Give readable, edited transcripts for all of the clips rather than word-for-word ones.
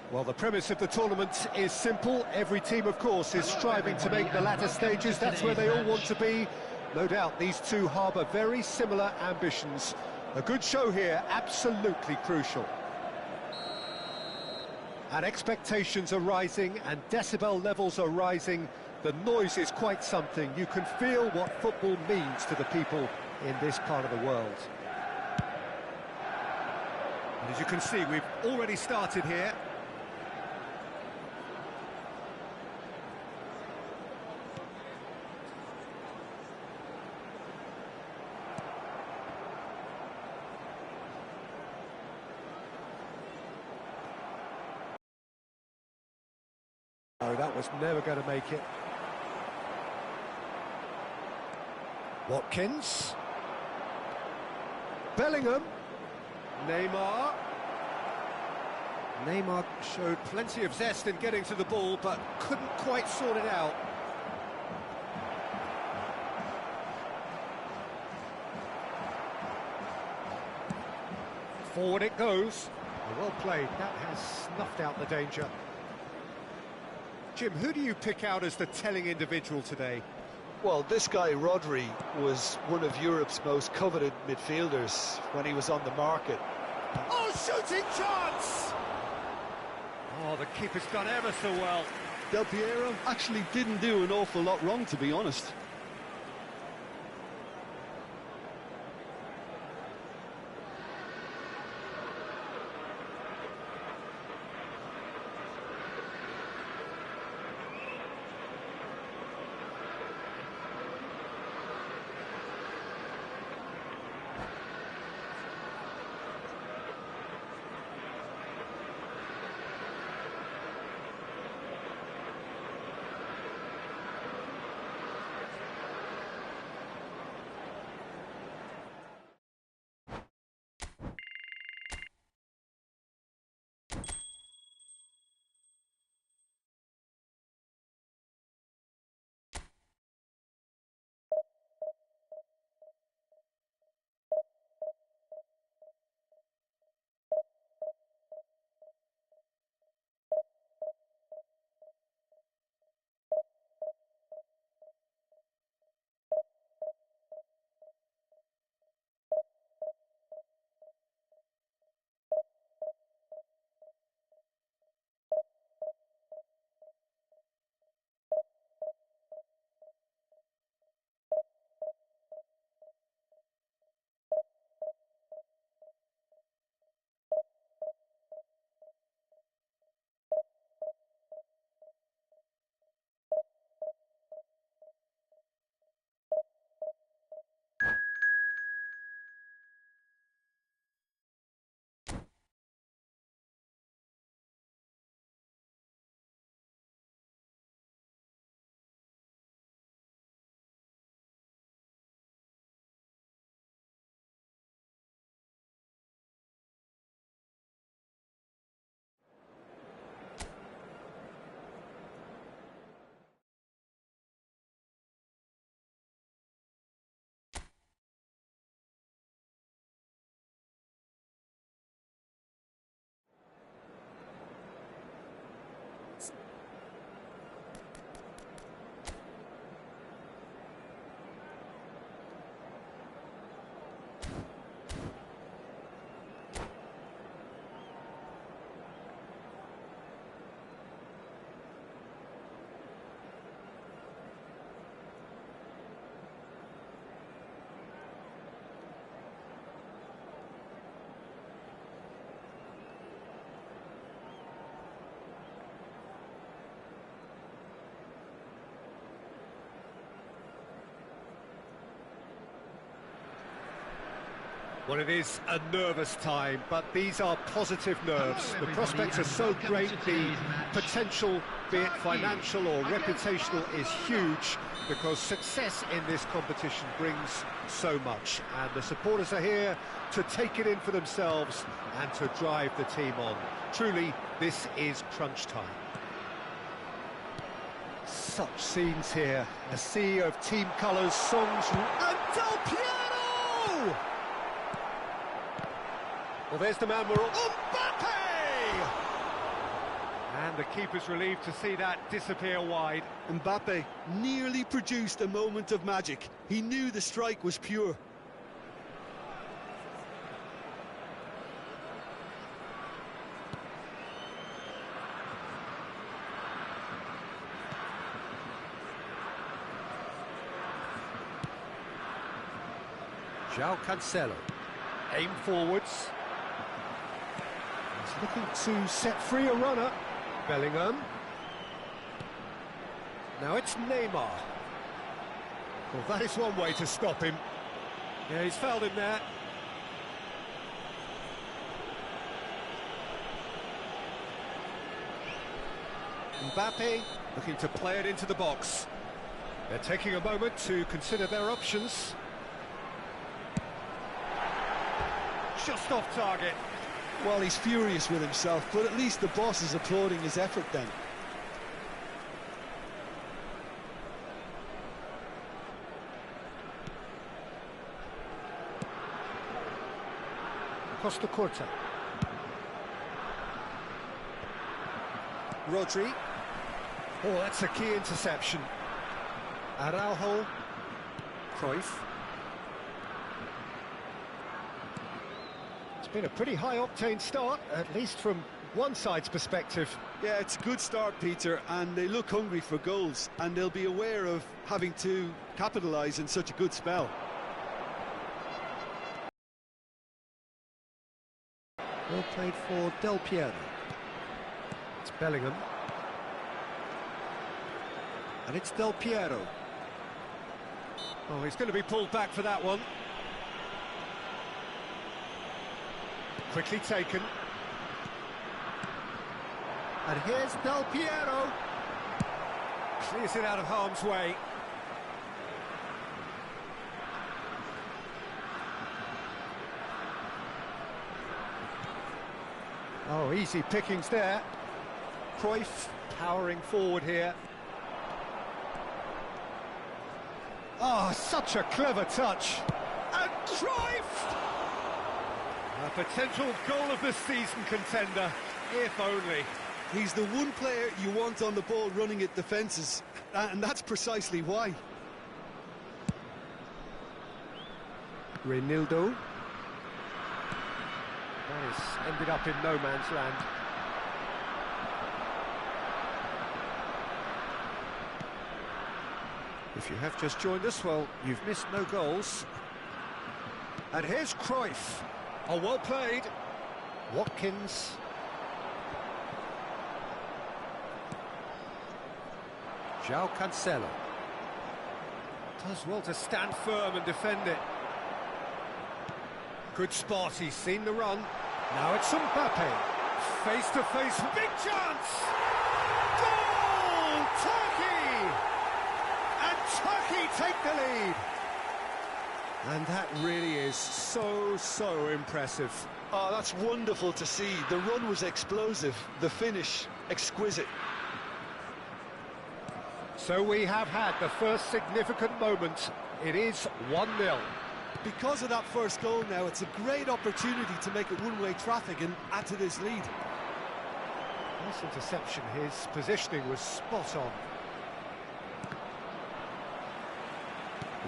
Well, the premise of the tournament is simple. Every team, of course, is striving to make the latter stages. That's where they all want to be. No doubt these two harbour very similar ambitions. A good show here, absolutely crucial. And expectations are rising and decibel levels are rising. The noise is quite something. You can feel what football means to the people in this part of the world. And as you can see, we've already started here. Oh, that was never going to make it. Watkins. Bellingham. Neymar. Neymar showed plenty of zest in getting to the ball, but couldn't quite sort it out. Forward it goes. Well played, that has snuffed out the danger. Jim, who do you pick out as the telling individual today? Well, this guy, Rodri, was one of Europe's most coveted midfielders when he was on the market. Oh, shooting chance! Oh, the keeper's done ever so well. Del Piero actually didn't do an awful lot wrong, to be honest. Well, it is a nervous time, but these are positive nerves. The prospects are so great, the potential, be it financial or reputational, is huge, because success in this competition brings so much. And the supporters are here to take it in for themselves and to drive the team on. Truly, this is crunch time. Such scenes here. A sea of team colours, songs, and Del Piero! Well, there's the man we're all... Mbappe! And the keeper's relieved to see that disappear wide. Mbappe nearly produced a moment of magic. He knew the strike was pure. João Cancelo. Aim forwards. He's looking to set free a runner. Bellingham. Now it's Neymar. Well, that is one way to stop him. Yeah, he's fouled him there. Mbappe looking to play it into the box. They're taking a moment to consider their options. just off target. Well, he's furious with himself, but at least the boss is applauding his effort then. Costa Curta. Rodri. Oh, that's a key interception. Araujo. Cruyff. It's been a pretty high-octane start, at least from one side's perspective. Yeah, it's a good start, Peter, and they look hungry for goals, and they'll be aware of having to capitalise in such a good spell. Well played for Del Piero. It's Bellingham. And it's Del Piero. Oh, he's going to be pulled back for that one. Quickly taken. And here's Del Piero. Clears it out of harm's way. Oh, easy pickings there. Cruyff powering forward here. Oh, such a clever touch. And Cruyff! A potential goal of the season contender, if only. He's the one player you want on the ball running at defences, and that's precisely why. Reinildo. That has ended up in no man's land. If you have just joined us, well, you've missed no goals. And here's Cruyff. Oh, well played. Watkins. João Cancelo. Does well to stand firm and defend it. Good spot, he's seen the run. Now it's Mbappe. Face to face, big chance! Goal! Turkey! And Turkey take the lead. And that really is so impressive. Oh, that's wonderful to see. The run was explosive, the finish exquisite. So we have had the first significant moment. It is 1-0. Because of that first goal now, it's a great opportunity to make it one-way traffic and add to this lead. Nice interception, his positioning was spot on.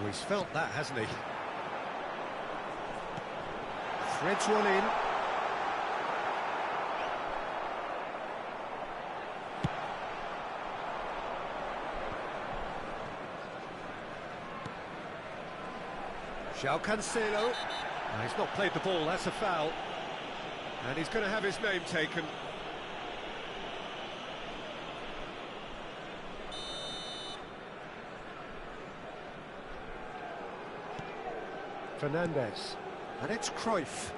Oh, he's felt that, hasn't he? Threads one in. João Cancelo. No, he's not played the ball, that's a foul. And he's going to have his name taken. Fernandes. And it's Cruyff.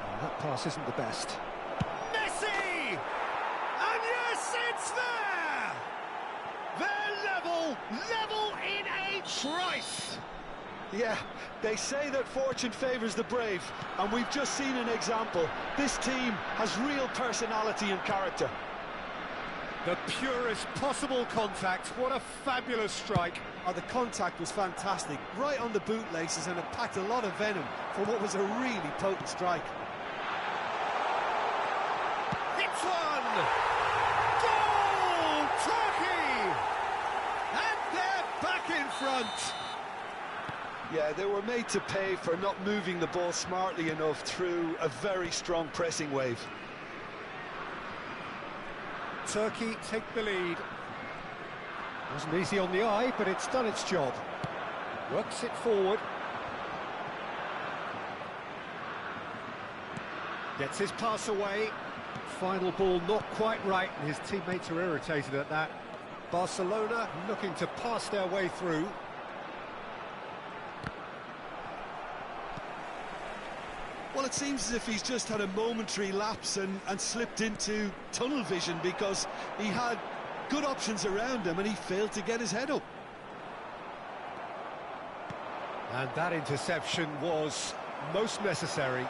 Oh, that pass isn't the best. Messi! And yes, it's there! They're level in a trice! Yeah, they say that fortune favours the brave, and we've just seen an example. This team has real personality and character. The purest possible contact. What a fabulous strike. Oh, the contact was fantastic, right on the bootlaces, and it packed a lot of venom for what was a really potent strike. It's one! Goal! Turkey! And they're back in front. Yeah, they were made to pay for not moving the ball smartly enough through a very strong pressing wave. Turkey take the lead. Wasn't easy on the eye, but it's done its job. Works it forward. Gets his pass away. Final ball not quite right, and his teammates are irritated at that. Barcelona looking to pass their way through. Well, it seems as if he's just had a momentary lapse and slipped into tunnel vision, because he had good options around him and he failed to get his head up. And that interception was most necessary.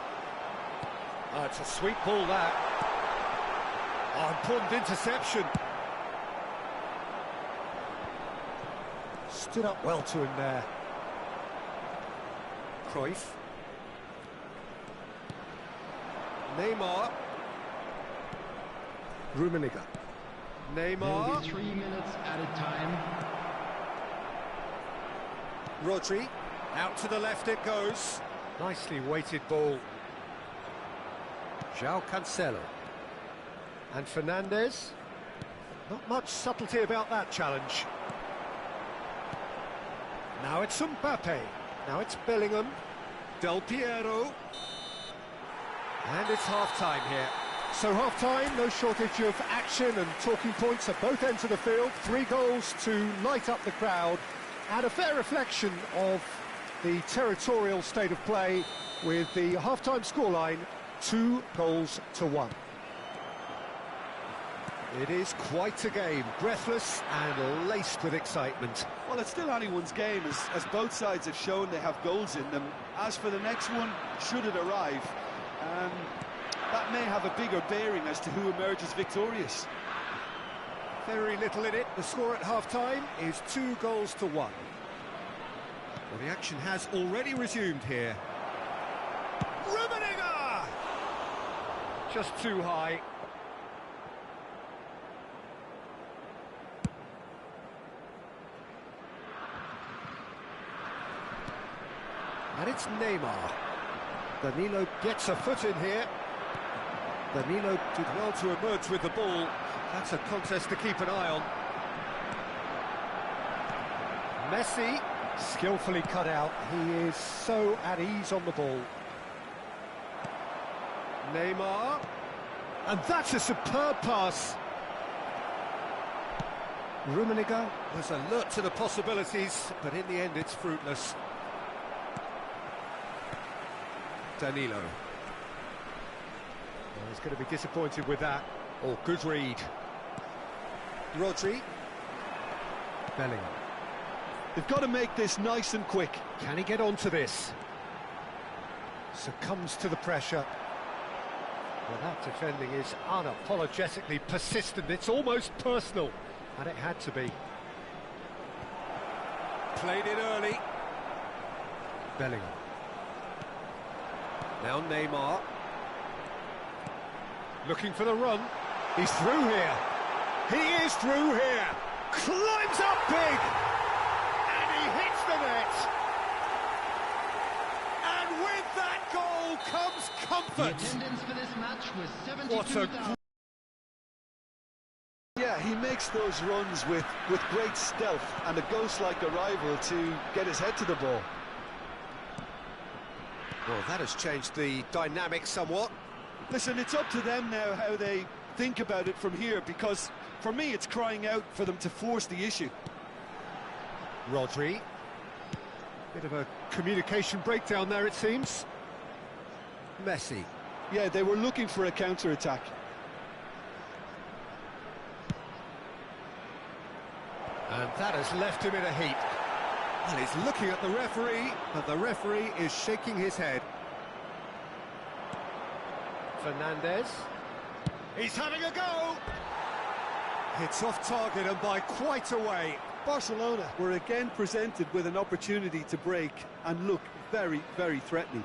Oh, it's a sweet ball, that. Oh, important interception. Stood up well to him there. Cruyff. Neymar. Rummenigge. Neymar. Will be 3 minutes at a time. Rodri. Out to the left it goes. Nicely weighted ball. João Cancelo. And Fernandes. Not much subtlety about that challenge. Now it's Mbappe. Now it's Bellingham. Del Piero. And it's half-time here. So half-time, no shortage of action and talking points at both ends of the field. 3 goals to light up the crowd. And a fair reflection of the territorial state of play with the half-time scoreline 2-1. It is quite a game, breathless and laced with excitement. Well, it's still anyone's game, as both sides have shown they have goals in them. As for the next one, should it arrive, that may have a bigger bearing as to who emerges victorious. Very little in it. The score at half-time is 2-1. Well, the action has already resumed here. Rummenigge! Just too high. And it's Neymar. Danilo gets a foot in here. Danilo did well to emerge with the ball. That's a contest to keep an eye on. Messi, skillfully cut out. He is so at ease on the ball. Neymar. And that's a superb pass. Rummenigge was alert to the possibilities, but in the end it's fruitless. Danilo. Well, he's going to be disappointed with that. Oh, good read. Rodri. Bellingham. They've got to make this nice and quick. Can he get onto this? Succumbs to the pressure. Well, that defending is unapologetically persistent. It's almost personal. And it had to be. Played it early. Bellingham. Now Neymar. Looking for the run. He's through here. He is through here. Climbs up big. And he hits the net. And with that goal comes comfort. The attendance for this match was 72,000. Yeah, he makes those runs with great stealth and a ghost-like arrival to get his head to the ball. Well, that has changed the dynamic somewhat. Listen, it's up to them now how they think about it from here, because for me it's crying out for them to force the issue. Rodri. Bit of a communication breakdown there, it seems. Messi. Yeah, they were looking for a counter-attack. And that has left him in a heap. Well, he's looking at the referee, but the referee is shaking his head. Fernandes. He's having a go! It's off target and by quite a way. Barcelona were again presented with an opportunity to break and look very, very threatening.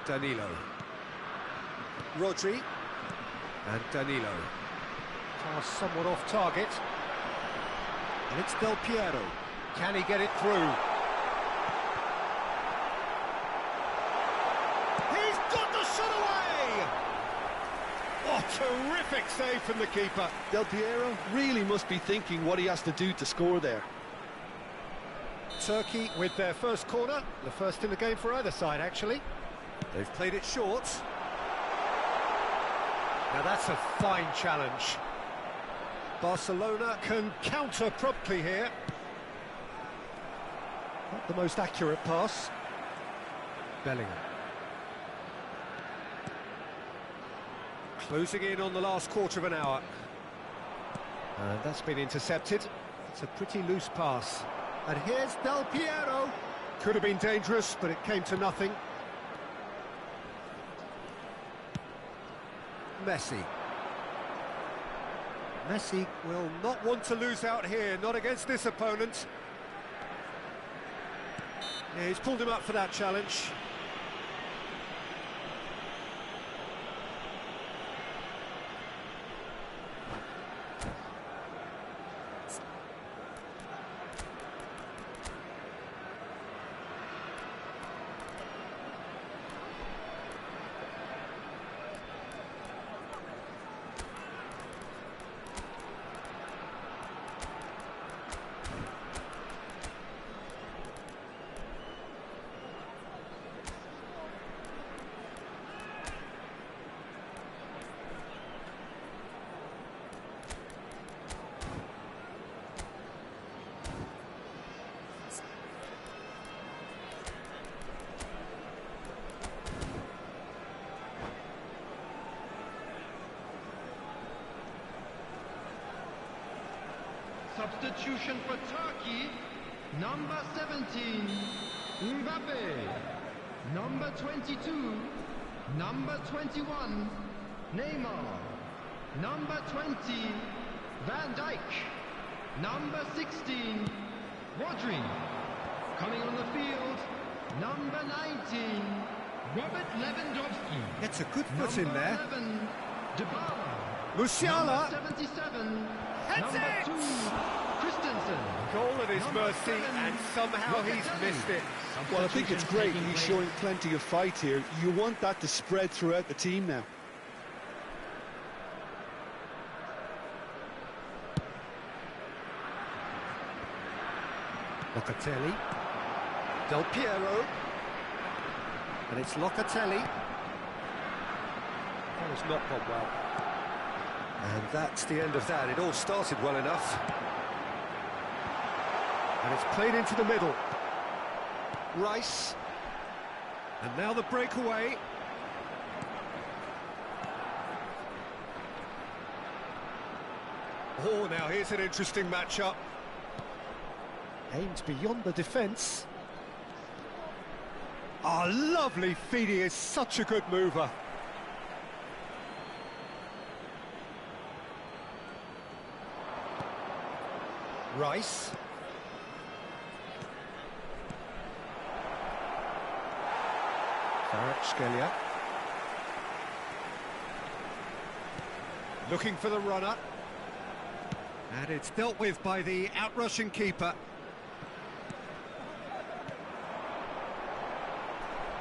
Danilo. Rodri. And Danilo. Pass somewhat off target. And it's Del Piero. Can he get it through? He's got the shot away! What a terrific save from the keeper. Del Piero really must be thinking what he has to do to score there. Turkey with their first corner, the first in the game for either side, actually. They've played it short. Now that's a fine challenge. Barcelona can counter promptly here. Not the most accurate pass. Bellingham. Closing in on the last quarter of an hour. And that's been intercepted. It's a pretty loose pass. And here's Del Piero. Could have been dangerous, but it came to nothing. Messi. Messi will not want to lose out here, not against this opponent. Yeah, he's pulled him up for that challenge. Substitution for Turkey, number 17, Mbappe. Number 22, number 21, Neymar. Number 20, Van Dijk. Number 16, Rodri. Coming on the field, number 19, Robert Lewandowski. Gets a good foot in there. 11, Dybala. Musiala. Number 77, Heads number it! 2, Christensen. Goal at his Number mercy, 7, and somehow he's missed it. Well, I think it's great he's showing plenty of fight here. You want that to spread throughout the team now. Locatelli. Del Piero. And it's Locatelli. That has not gone well. And that's the end of that. It all started well enough. And it's played into the middle. Rice. And now the breakaway. Oh, now here's an interesting matchup. Aimed beyond the defence. Ah, lovely feed. He is such a good mover. Rice. Kvaratskhelia. Looking for the runner. And it's dealt with by the out-rushing keeper.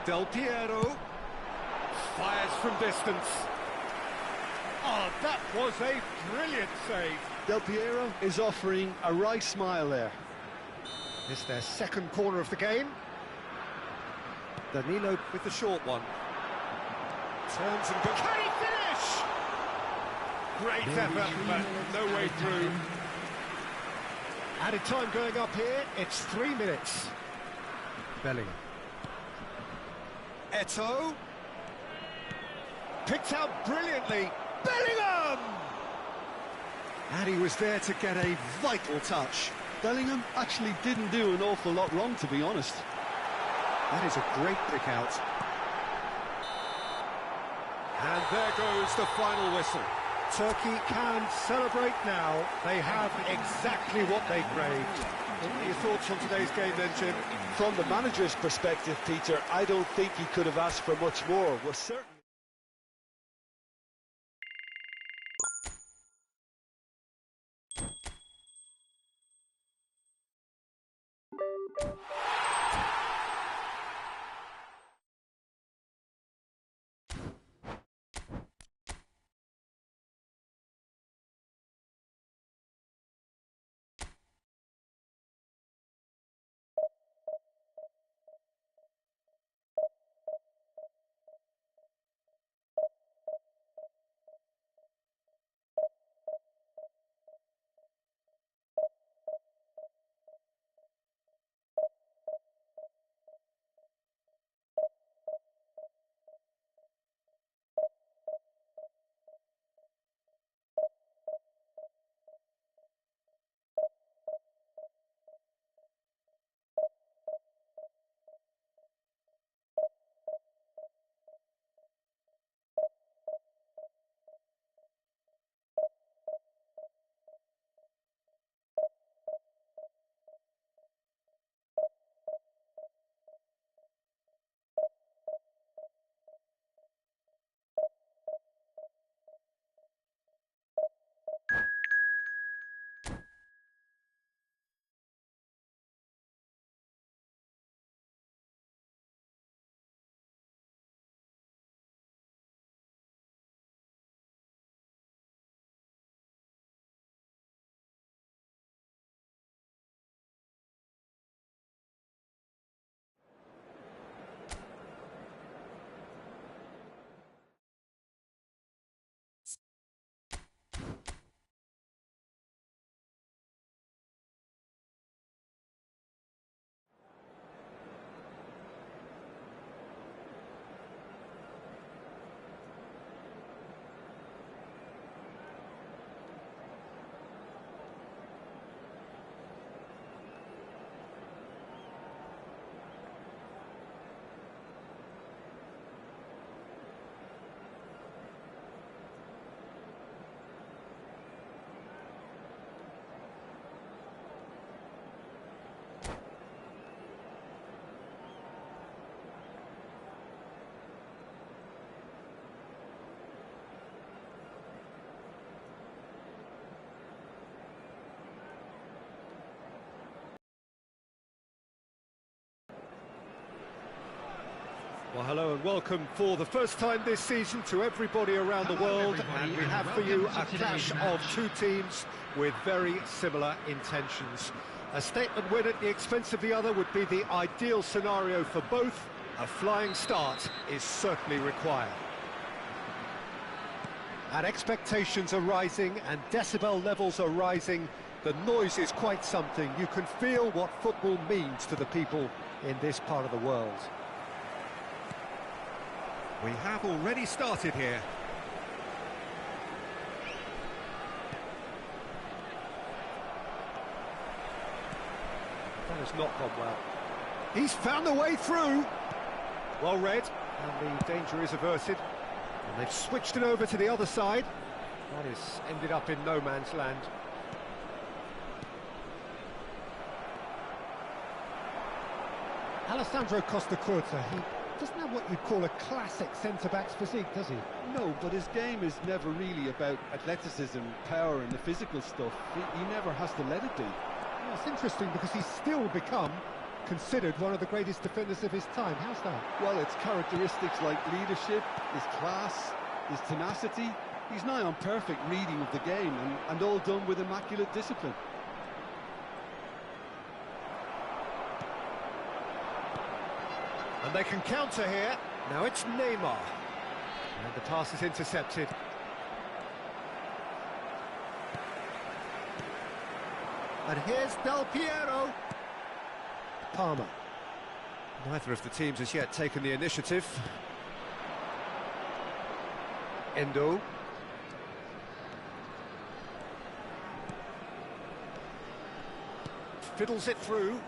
Del Piero. Fires from distance. Oh, that was a brilliant save. Del Piero is offering a wry smile there. It's their second corner of the game. Danilo with the short one. Turns and goes. Can he finish? Great effort, but no way through. Added time going up here. It's 3 minutes. Bellingham. Eto'o. Picked out brilliantly. Bellingham! And he was there to get a vital touch. Bellingham actually didn't do an awful lot wrong, to be honest. That is a great pick out. And there goes the final whistle. Turkey can celebrate now. They have exactly what they craved. What are your thoughts on today's game then, Jim? From the manager's perspective, Peter, I don't think he could have asked for much more. We're certain. Well, hello and welcome for the first time this season to everybody around the world, and we have for you a clash of two teams with very similar intentions. A statement win at the expense of the other would be the ideal scenario for both. A flying start is certainly required. And expectations are rising and decibel levels are rising. The noise is quite something. You can feel what football means to the people in this part of the world. We have already started here. That has not gone well. He's found a way through. Well read, and the danger is averted. And they've switched it over to the other side. That has ended up in no man's land. Alessandro Costa-Curta, he doesn't have what you'd call a classic centre-back's physique, does he? No, but his game is never really about athleticism, power and the physical stuff. He never has to let it be. Well, it's interesting because he's still become considered one of the greatest defenders of his time. How's that? Well, it's characteristics like leadership, his class, his tenacity. He's nigh on perfect reading of the game and all done with immaculate discipline. And they can counter here. Now it's Neymar. And the pass is intercepted. And here's Del Piero. Palmer. Neither of the teams has yet taken the initiative. Endo. Fiddles it through.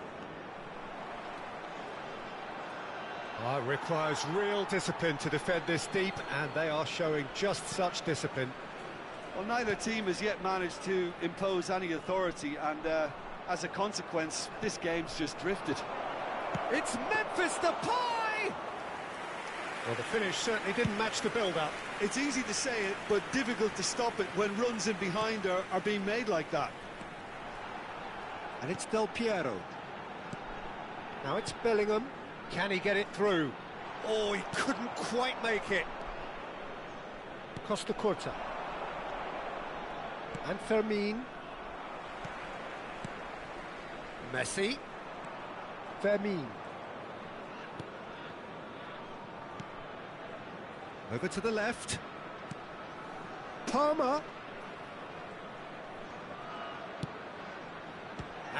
Oh, it requires real discipline to defend this deep, and they are showing just such discipline. Well, neither team has yet managed to impose any authority, and as a consequence, this game's just drifted. It's Memphis Depay! Well, the finish certainly didn't match the build-up. It's easy to say it, but difficult to stop it when runs in behind are being made like that. And it's Del Piero. Now it's Bellingham. Can he get it through? Oh, he couldn't quite make it. Costa-Curta. And Fermin. Messi. Fermin. Over to the left. Palmer.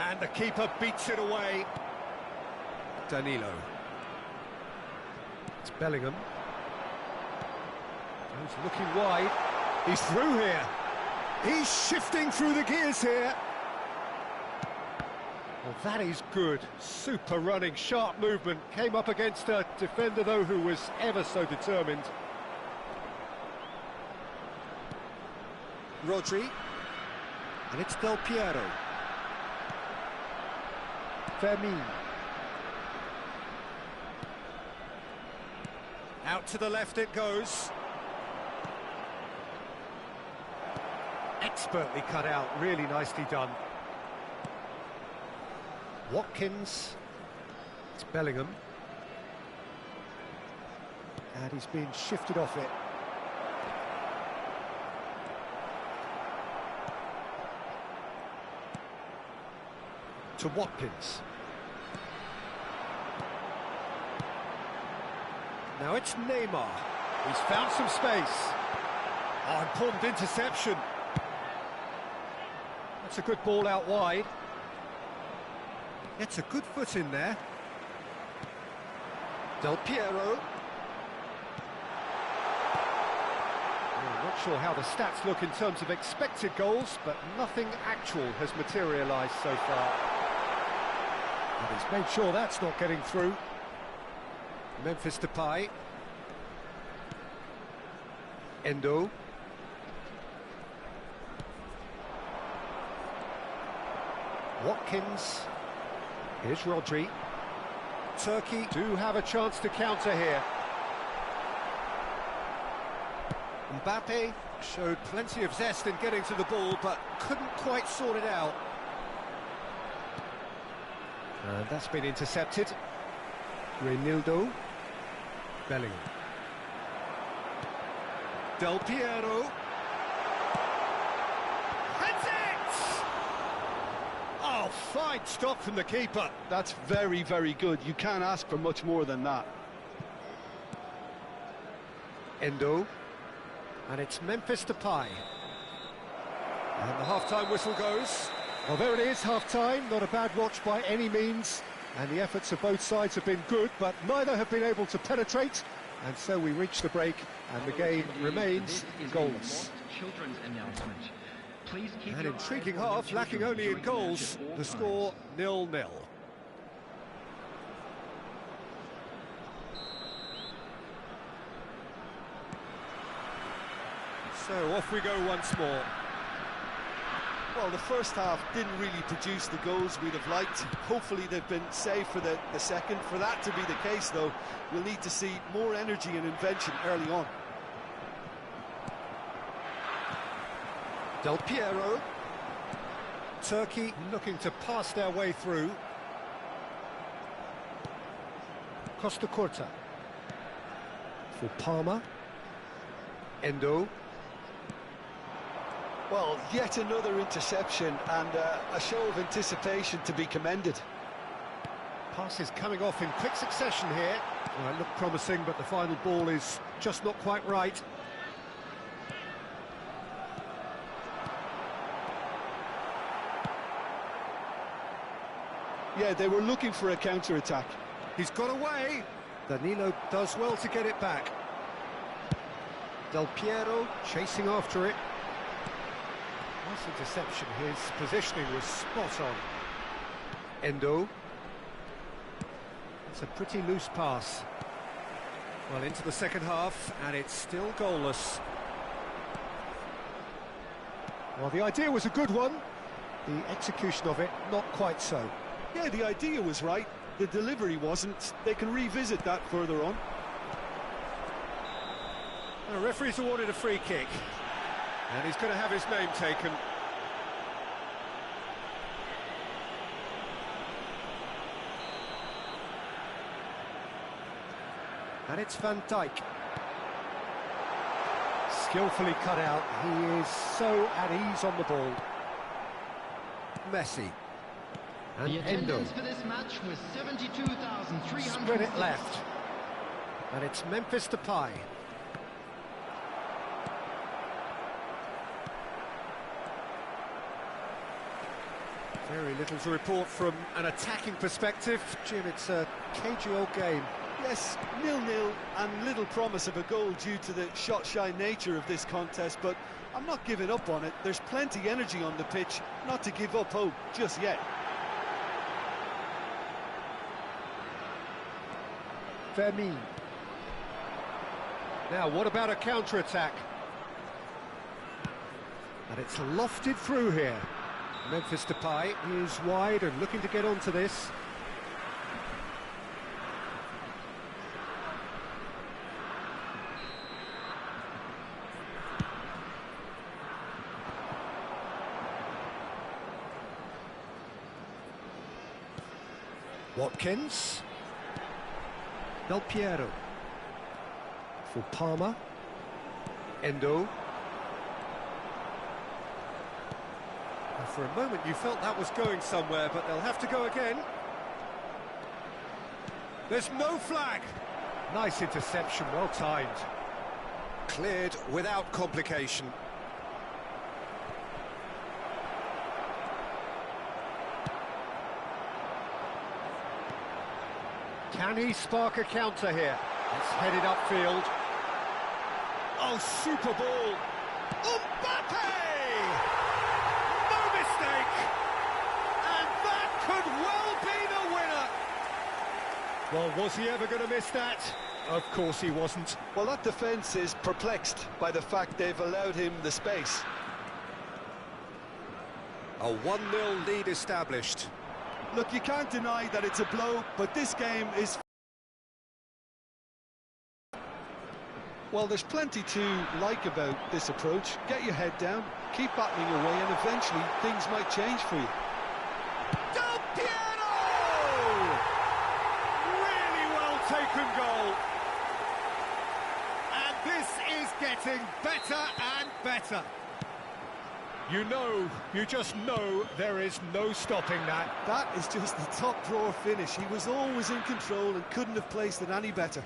And the keeper beats it away. Danilo. It's Bellingham. He's looking wide. He's through here. He's shifting through the gears here. Well, that is good. Super running, sharp movement. Came up against a defender, though, who was ever so determined. Rodri. And it's Del Piero. Fermin. Out to the left it goes. Expertly cut out, really nicely done. Watkins. It's Bellingham. And he's been shifted off it. To Watkins. Now it's Neymar. He's found some space. Oh, important interception. That's a good ball out wide. Gets a good foot in there. Del Piero. I'm not sure how the stats look in terms of expected goals, but nothing actual has materialised so far. And he's made sure that's not getting through. Memphis Depay. Endo. Watkins. Here's Rodri. Turkey do have a chance to counter here. Mbappe showed plenty of zest in getting to the ball, but couldn't quite sort it out. And that's been intercepted. Reinildo. Bellingham. Del Piero. Heads it! Oh, fine stop from the keeper. That's very, very good. You can't ask for much more than that. Endo. And it's Memphis Depay. And the half-time whistle goes. Well, there it is, half-time. Not a bad watch by any means. And the efforts of both sides have been good, but neither have been able to penetrate. And so we reach the break, and the game remains goalless. An intriguing half, lacking only in goals. The score 0-0. So off we go once more. Well, the first half didn't really produce the goals we'd have liked. Hopefully they've been saved for the second. For that to be the case, though, we'll need to see more energy and invention early on. Del Piero. Turkey looking to pass their way through. Costa Curta. For Palmer. Endo. Well, yet another interception and a show of anticipation to be commended. Passes coming off in quick succession here. Well, it looked promising, but the final ball is just not quite right. Yeah, they were looking for a counter-attack. He's got away. Danilo does well to get it back. Del Piero chasing after it. Nice interception. His positioning was spot on. Endo. It's a pretty loose pass. Well, into the second half, and it's still goalless. Well, the idea was a good one. The execution of it, not quite so. Yeah, the idea was right. The delivery wasn't. They can revisit that further on. The referee's awarded a free kick. And he's going to have his name taken. And it's Van Dijk. Skillfully cut out. He is so at ease on the ball. Messi. And The Endo. attendance for this match was 72,300. Spread it left. And it's Memphis Depay. Very little to report from an attacking perspective. Jim, it's a cagey old game. Yes, 0-0 and little promise of a goal due to the shot-shy nature of this contest, but I'm not giving up on it. There's plenty energy on the pitch, not to give up hope just yet. Vermeer. Now, what about a counter-attack? And it's lofted through here. Memphis Depay is wide and looking to get onto this. Watkins. Del Piero. For Palmer. Endo. And for a moment you felt that was going somewhere, but they'll have to go again. There's no flag. Nice interception, well timed. Cleared without complication. Can he spark a counter here? It's headed upfield. Oh, super ball. Mbappe! No mistake! And that could well be the winner! Well, was he ever going to miss that? Of course he wasn't. Well, that defence is perplexed by the fact they've allowed him the space. A 1-0 lead established. Look, you can't deny that it's a blow, but this game is... Well, there's plenty to like about this approach. Get your head down, keep battling away, and eventually things might change for you. Del Piero! Really well taken goal. getting better and better. You just know there is no stopping that. That is just the top drawer finish. He was always in control and couldn't have placed it any better.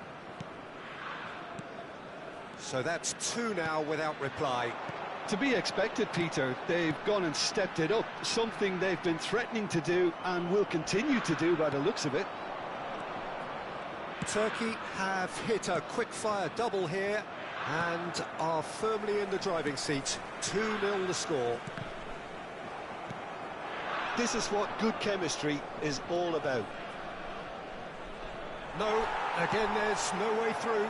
So that's two now without reply. To be expected, Peter. They've gone and stepped it up, something they've been threatening to do and will continue to do by the looks of it. Turkey have hit a quick-fire double here and are firmly in the driving seat. 2-0 the score. This is what good chemistry is all about. No, again there's no way through.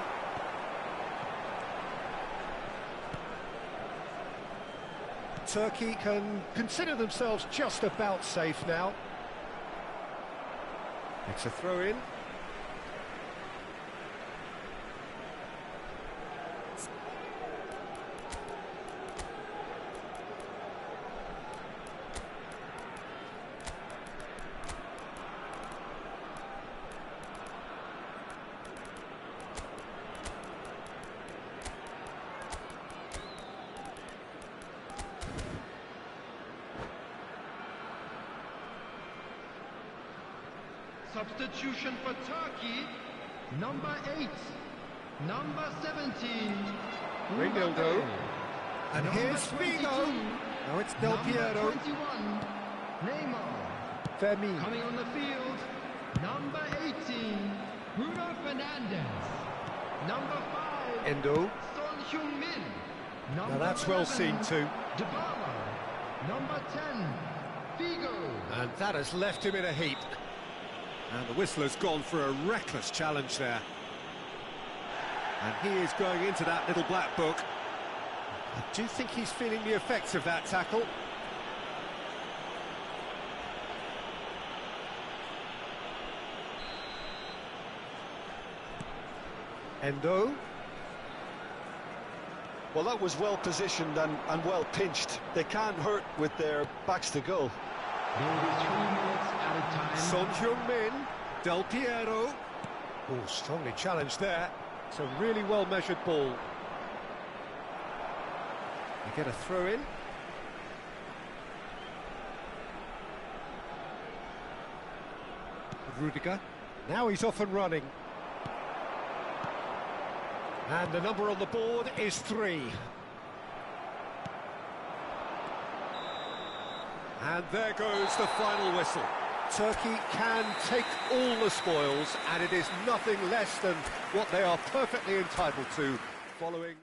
Turkey can consider themselves just about safe now. It's a throw-in. Substitution for Turkey, number 8, number 17, Ronaldo. And number here's 22, Figo. Now it's Del Piero. number 21, Neymar. Fermin. Coming on the field, number 18, Bruno Fernandes. Number 5, Endo. Son Heung-min. Now that's well seen too. Dybala. Number 10, Figo. And that has left him in a heap. And the whistler's gone for a reckless challenge there. And he is going into that little black book. I do think he's feeling the effects of that tackle. Endo. Well, that was well positioned and well pinched. They can't hurt with their backs to goal. Maybe 3 minutes at a time. Son Heung-min, Del Piero. Oh, strongly challenged there. It's a really well-measured ball. You get a throw-in. Rudiger. Now he's off and running. And the number on the board is 3. And there goes the final whistle. Turkey can take all the spoils, and it is nothing less than what they are perfectly entitled to following...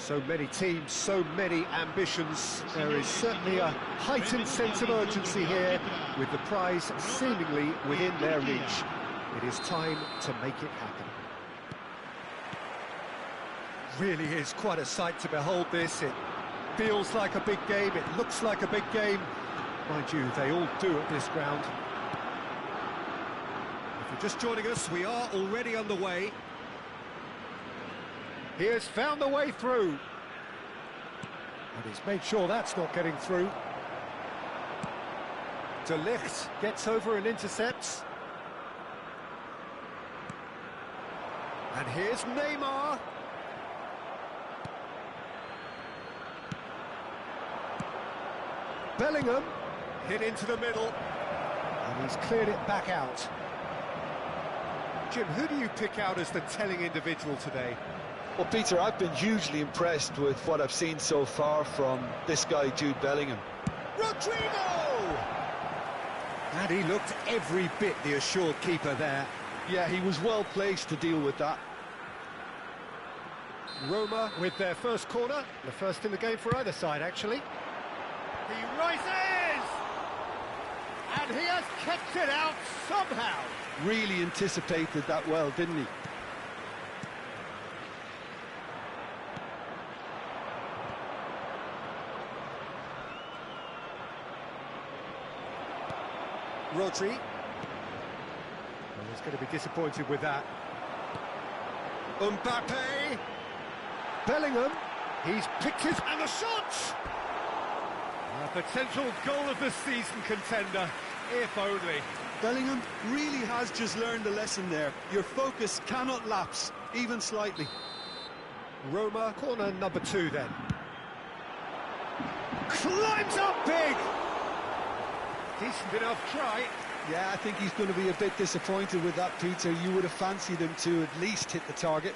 So many teams, so many ambitions. There is certainly a heightened sense of urgency here, with the prize seemingly within their reach. It is time to make it happen. Really is quite a sight to behold this. It feels like a big game, it looks like a big game. Mind you, they all do at this ground. If you're just joining us, we are already underway. He has found the way through. And he's made sure that's not getting through. De Ligt gets over and intercepts. And here's Neymar. Bellingham hit into the middle. And he's cleared it back out. Jim, who do you pick out as the telling individual today? Well, Peter, I've been hugely impressed with what I've seen so far from this guy, Jude Bellingham. Rodrigo! And he looked every bit the assured keeper there. Yeah, he was well placed to deal with that. Roma with their first corner, the first in the game for either side, actually. He rises! And he has kept it out somehow. Really anticipated that well, didn't he? Rodri. Well, he's going to be disappointed with that. Mbappe. Bellingham. He's picked his... And the shot! A potential goal of the season contender, if only. Bellingham really has just learned a lesson there. Your focus cannot lapse, even slightly. Roma, corner number 2 then. Climbs up big! Decent enough try. Yeah, I think he's going to be a bit disappointed with that, Peter. You would have fancied him to at least hit the target.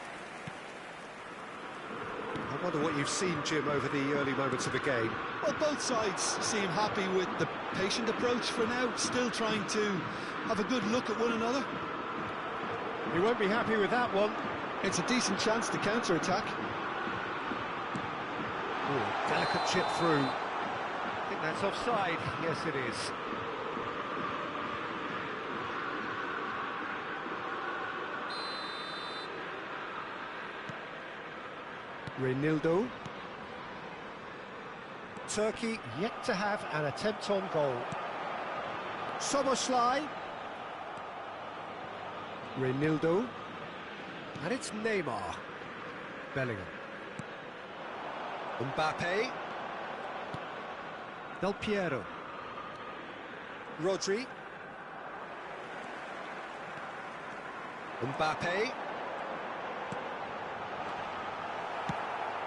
I wonder what you've seen, Jim, over the early moments of the game. Well, both sides seem happy with the patient approach for now, still trying to have a good look at one another. He won't be happy with that one. It's a decent chance to counter-attack. Delicate chip through. I think that's offside. Yes, it is. Reinildo. Turkey yet to have an attempt on goal. Soboslai. Reinildo. And it's Neymar. Bellingham. Mbappe. Del Piero. Rodri. Mbappe.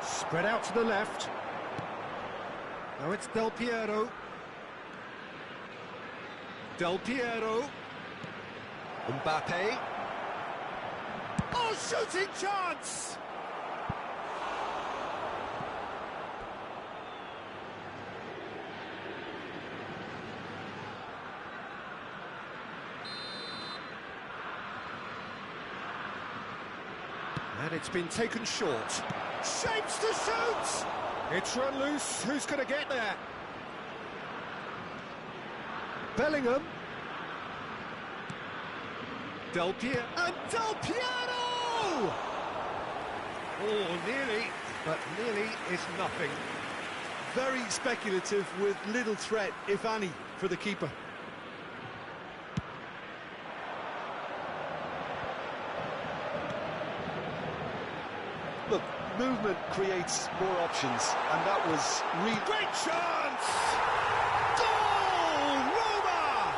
Spread out to the left. Now it's Del Piero. Del Piero. Mbappe. Oh, shooting chance! And it's been taken short. Shapes to shoot! It's run loose. Who's going to get there? Bellingham. Del Piero. And Del Piero! Oh, nearly, but nearly is nothing. Very speculative with little threat, if any, for the keeper. Look, movement creates more options, and that was really... Great chance! Goal! Roma!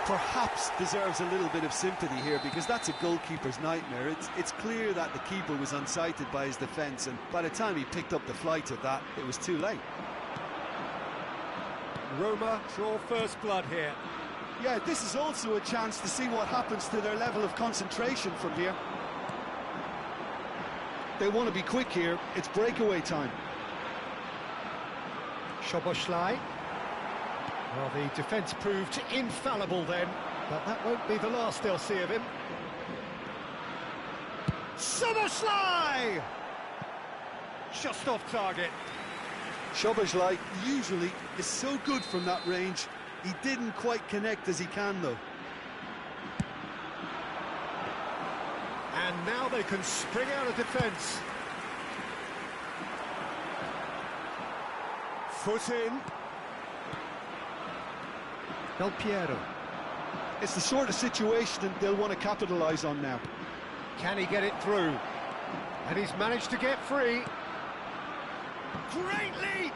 Perhaps deserves a little bit of sympathy here, because that's a goalkeeper's nightmare. It's clear that the keeper was unsighted by his defence, and by the time he picked up the flight of that, it was too late. Roma draw first blood here. Yeah, this is also a chance to see what happens to their level of concentration from here. They want to be quick here. It's breakaway time. Soboslai. Well, the defence proved infallible then, but that won't be the last they'll see of him. Soboslai! just off target. Szoboszlai usually is so good from that range. He didn't quite connect as he can, though. And now they can spring out of defence. Foot in. Del Piero. It's the sort of situation they'll want to capitalise on now. Can he get it through? And he's managed to get free. Great leap!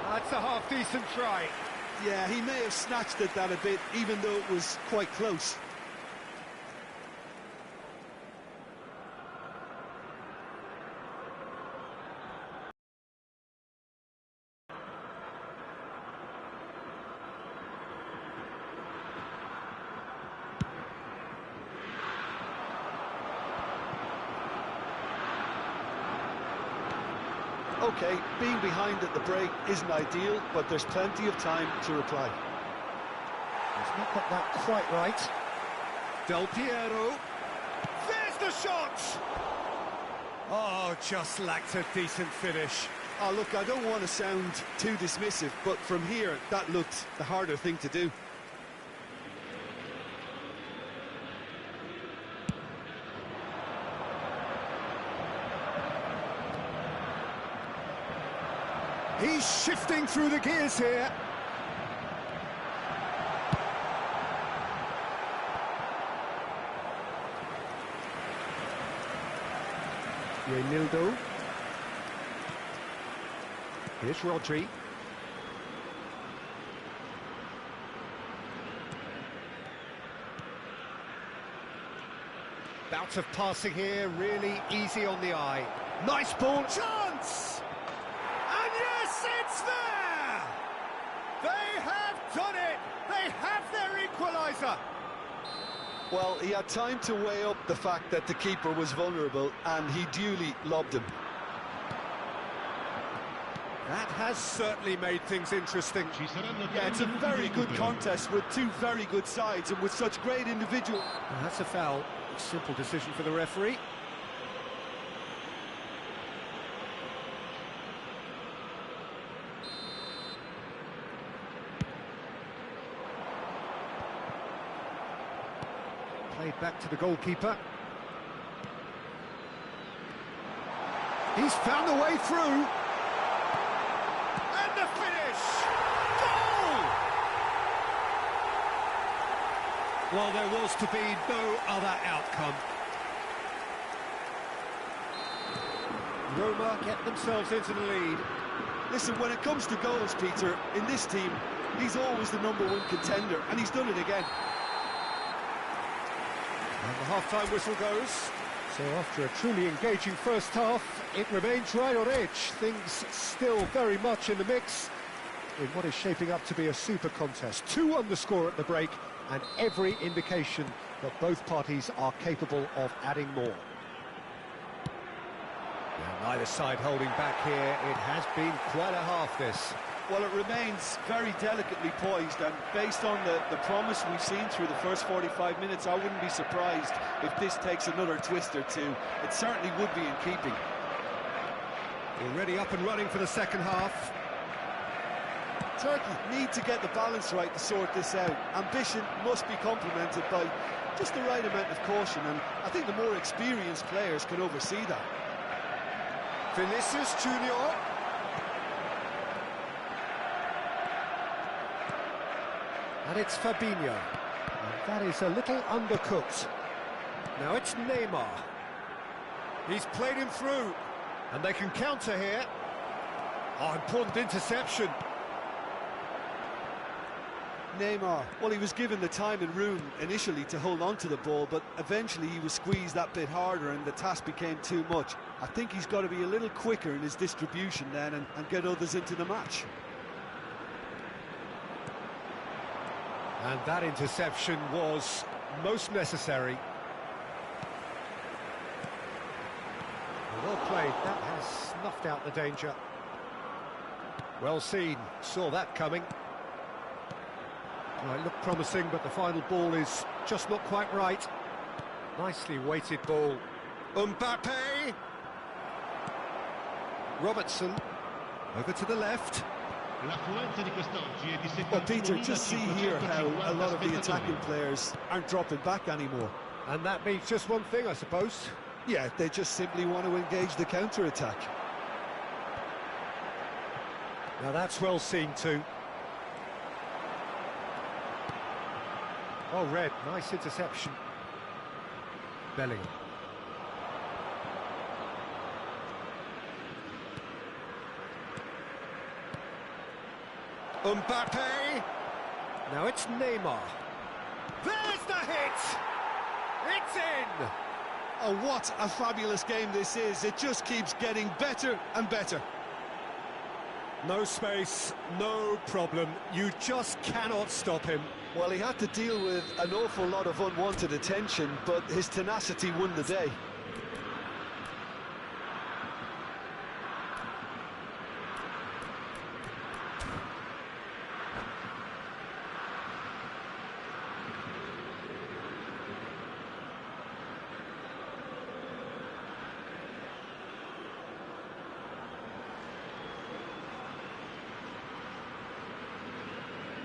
That's a half-decent try. Yeah, he may have snatched at that a bit, even though it was quite close. Okay, being behind at the break isn't ideal, but there's plenty of time to reply. He's not got that quite right. Del Piero. There's the shot! Oh, just lacked a decent finish. Oh, look, I don't want to sound too dismissive, but from here, that looked the harder thing to do. He's shifting through the gears here. Renildo. Here's Rodri. Bout of passing here, really easy on the eye. Nice ball, chance! And yes, it's there! They have done it! They have their equaliser! Well, he had time to weigh up the fact that the keeper was vulnerable, and he duly lobbed him. That has certainly made things interesting. Yeah, it's a very good contest with two very good sides and with such great individual... Well, that's a foul. Simple decision for the referee. Played back to the goalkeeper. He's found a way through. And the finish! Goal! Well, there was to be no other outcome. Roma get themselves into the lead. Listen, when it comes to goals, Peter, in this team, he's always the #1 contender, and he's done it again. And the half-time whistle goes. So after a truly engaging first half, it remains right on edge. Things still very much in the mix in what is shaping up to be a super contest. 2-1 the score at the break, and every indication that both parties are capable of adding more. And neither side holding back here. It has been quite a half, this. Well, it remains very delicately poised, and based on the promise we've seen through the first 45 minutes, I wouldn't be surprised if this takes another twist or two. It certainly would be in keeping. Already up and running for the second half. Turkey need to get the balance right to sort this out. Ambition must be complemented by just the right amount of caution, and I think the more experienced players can oversee that. Vinicius Junior. And it's Fabinho. And that is a little undercooked. Now it's Neymar. He's played him through. And they can counter here. Oh, important interception. Neymar, well, he was given the time and room initially to hold on to the ball, but eventually he was squeezed that bit harder and the task became too much. I think he's got to be a little quicker in his distribution then and get others into the match. And that interception was most necessary. Well played, that has snuffed out the danger. Well seen, saw that coming. Well, it looked promising, but the final ball is just not quite right. Nicely weighted ball. Mbappe! Robertson, over to the left. Well, Peter, just see here how a lot of the attacking players aren't dropping back anymore. And that means just one thing, I suppose. Yeah, they just simply want to engage the counter-attack. Now that's well seen too. Oh, Red, nice interception. Bellingham. Mbappe. Now it's Neymar. There's the hit! It's in! Oh, what a fabulous game this is. It just keeps getting better and better. No space, no problem. You just cannot stop him. Well, he had to deal with an awful lot of unwanted attention, but his tenacity won the day.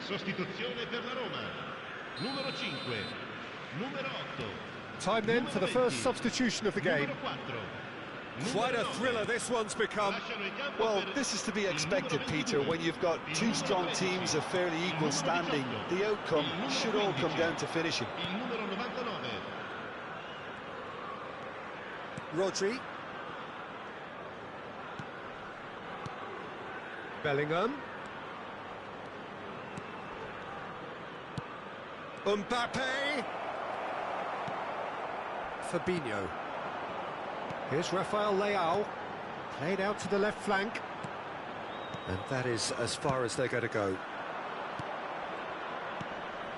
Sostituzione per la Roma. Numero 5. Numero 8. Time then for the first substitution of the game. Numero 4. Quite a thriller this one's become. Well, this is to be expected, Peter, when you've got two strong teams of fairly equal standing. The outcome should all come down to finishing. Il numero 99. Rodri. Bellingham. Mbappe. Fabinho. Here's Rafael Leao. Played out to the left flank. And that is as far as they're going to go.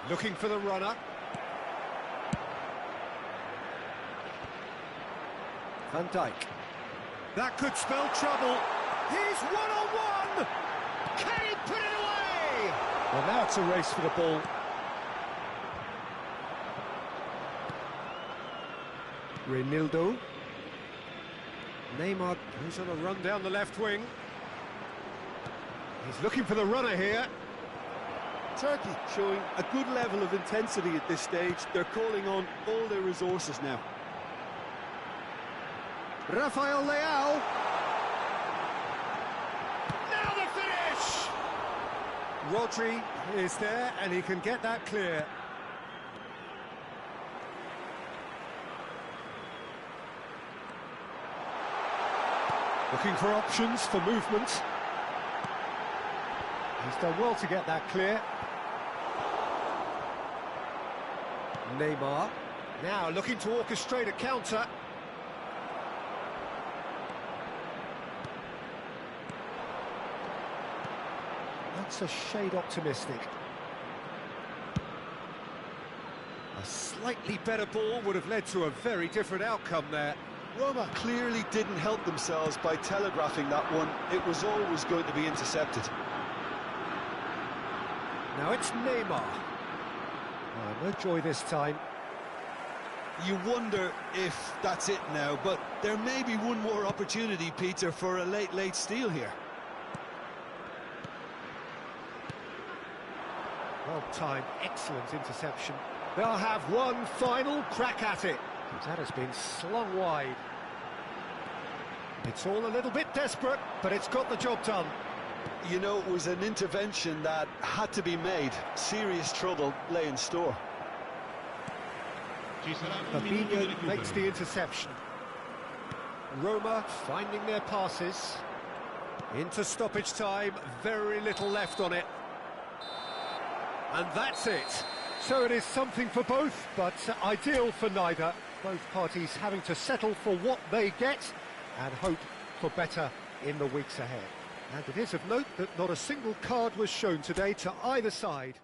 Looking for the runner. Van Dijk. That could spell trouble. He's one-on-one! Can he put it away? Well, now it's a race for the ball. Reinildo. Neymar goes on a run down the left wing. He's looking for the runner here. Turkey showing a good level of intensity at this stage. They're calling on all their resources now. Rafael Leao. Now the finish! Rodri is there and he can get that clear. Looking for options for movement. He's done well to get that clear. Neymar. Now looking to orchestrate a counter. That's a shade optimistic. A slightly better ball would have led to a very different outcome there. Roma clearly didn't help themselves by telegraphing that one. It was always going to be intercepted. Now it's Neymar. Oh, no joy this time. You wonder if that's it now, but there may be one more opportunity, Peter, for a late steal here. Well timed, excellent interception. They'll have one final crack at it. That has been slung wide. It's all a little bit desperate, but it's got the job done. You know, it was an intervention that had to be made. Serious trouble lay in store. Fabinho makes the interception. Roma finding their passes. Into stoppage time, very little left on it. And that's it. So it is something for both, but ideal for neither. Both parties having to settle for what they get and hope for better in the weeks ahead. And it is of note that not a single card was shown today to either side.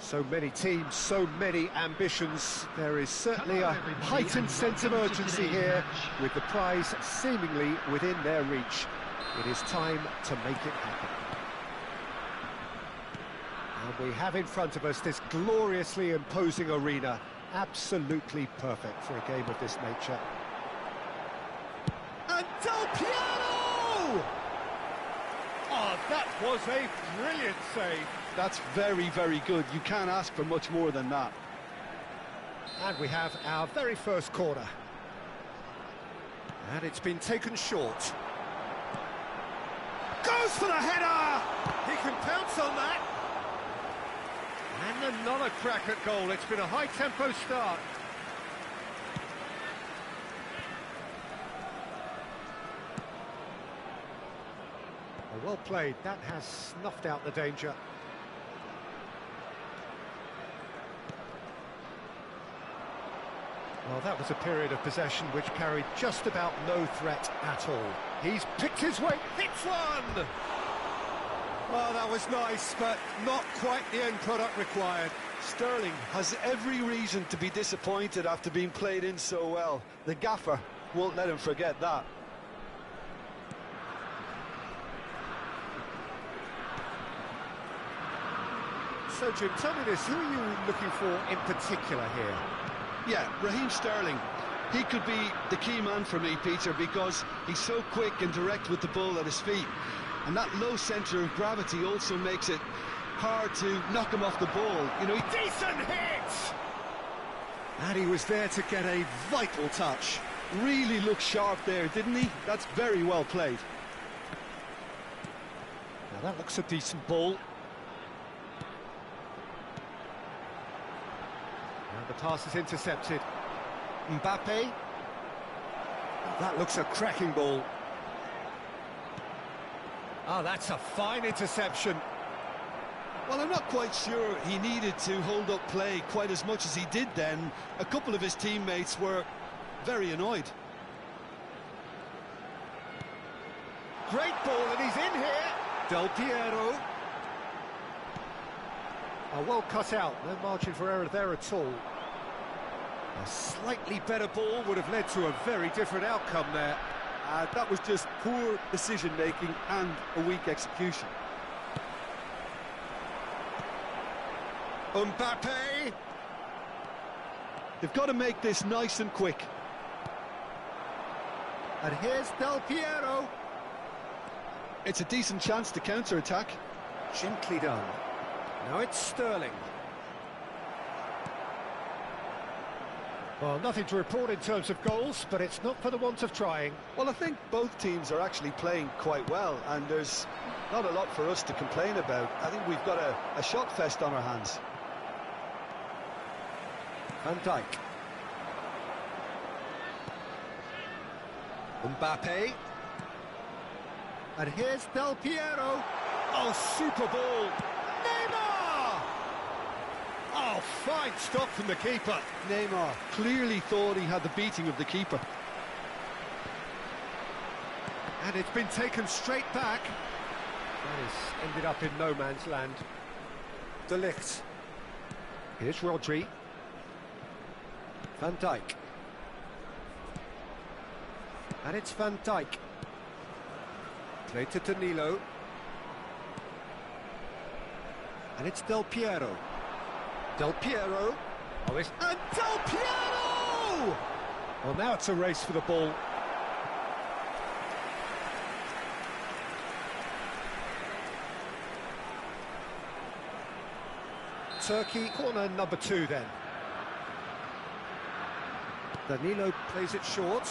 So many teams, so many ambitions. There is certainly a heightened sense of urgency here, with the prize seemingly within their reach. It is time to make it happen. And we have in front of us this gloriously imposing arena. Absolutely perfect for a game of this nature. And Del Piero! Oh, that was a brilliant save. That's very, very good. You can't ask for much more than that. And we have our very first corner. And it's been taken short. Goes for the header! He can pounce on that. And another crack at goal. It's been a high-tempo start. Well played. That has snuffed out the danger. Well, that was a period of possession which carried just about no threat at all. He's picked his way, hits one! Well, that was nice, but not quite the end product required. Sterling has every reason to be disappointed after being played in so well. The gaffer won't let him forget that. So, Jim, tell me this, who are you looking for in particular here? Yeah, Raheem Sterling. He could be the key man for me, Peter, because he's so quick and direct with the ball at his feet. And that low centre of gravity also makes it hard to knock him off the ball. You know, Decent hit! and he was there to get a vital touch. Really looked sharp there, didn't he? That's very well played. Now that looks a decent ball. And the pass is intercepted. Mbappe. That looks a cracking ball. Oh, that's a fine interception. Well, I'm not quite sure he needed to hold up play quite as much as he did then. A couple of his teammates were very annoyed. Great ball, and he's in here. Del Piero. Oh, well cut out. No margin for error there at all. A slightly better ball would have led to a very different outcome there. That was just poor decision-making and a weak execution. Mbappe. They've got to make this nice and quick. And here's Del Piero. It's a decent chance to counter-attack. Gently done. Now it's Sterling. Well, nothing to report in terms of goals, but it's not for the want of trying. Well, I think both teams are actually playing quite well, and there's not a lot for us to complain about. I think we've got a shot fest on our hands. Van Dijk. Mbappe. And here's Del Piero. Oh, super ball. Neymar! Oh, fine stop from the keeper. Neymar clearly thought he had the beating of the keeper. And it's been taken straight back. That has ended up in no man's land. De Ligt. Here's Rodri. Van Dijk. And it's Van Dijk. Played to Danilo. And it's Del Piero. Del Piero. Oh, it's... And Del Piero! Well, now it's a race for the ball. Turkey, corner number 2 then. Danilo plays it short.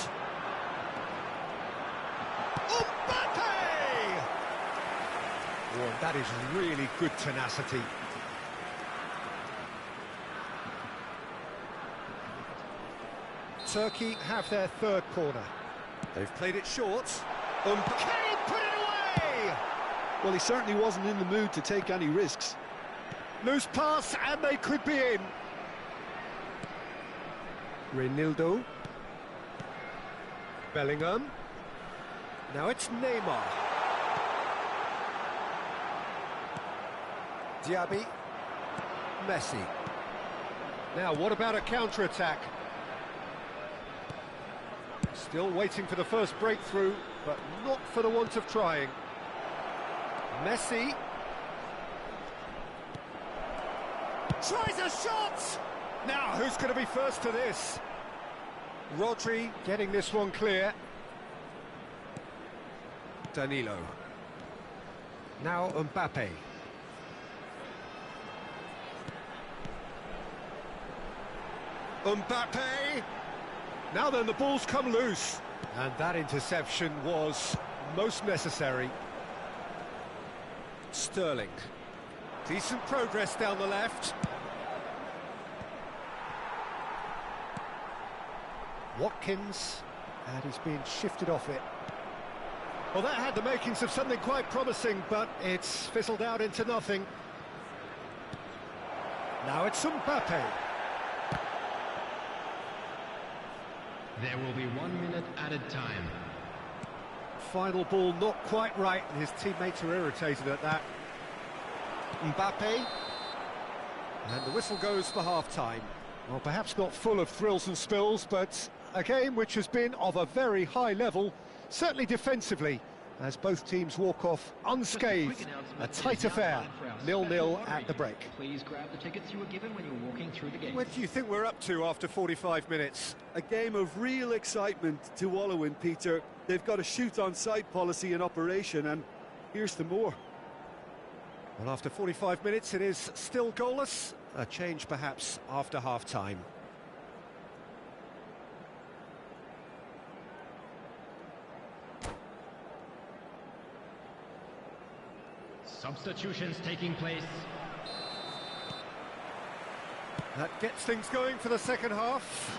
Mbappe! Oh, that is really good tenacity. Turkey have their third corner. They've played it short. Can he put it away? Well, he certainly wasn't in the mood to take any risks. Loose pass, and they could be in. Reinildo. Bellingham. Now it's Neymar. Diaby. Messi. Now, what about a counter-attack? Still waiting for the first breakthrough, but not for the want of trying. Messi. Tries a shot! Now, who's going to be first to this? Rodri getting this one clear. Danilo. Now Mbappe. Mbappe! Now then, the ball's come loose. And that interception was most necessary. Sterling. Decent progress down the left. Watkins, and he's being shifted off it. Well, that had the makings of something quite promising, but it's fizzled out into nothing. Now it's Mbappe. There will be 1 minute added time. Final ball not quite right, and his teammates are irritated at that. Mbappe. And the whistle goes for half-time. Well, perhaps not full of thrills and spills, but a game which has been of a very high level, certainly defensively, as both teams walk off unscathed. A tight affair, 0-0 at the break. Please grab the tickets you were given when you were walking through the gate. What do you think we're up to after 45 minutes? A game of real excitement to wallow in, Peter. They've got a shoot-on-sight policy in operation, and here's the more. Well, after 45 minutes, it is still goalless. A change, perhaps, after half-time. Substitutions taking place. That gets things going for the second half.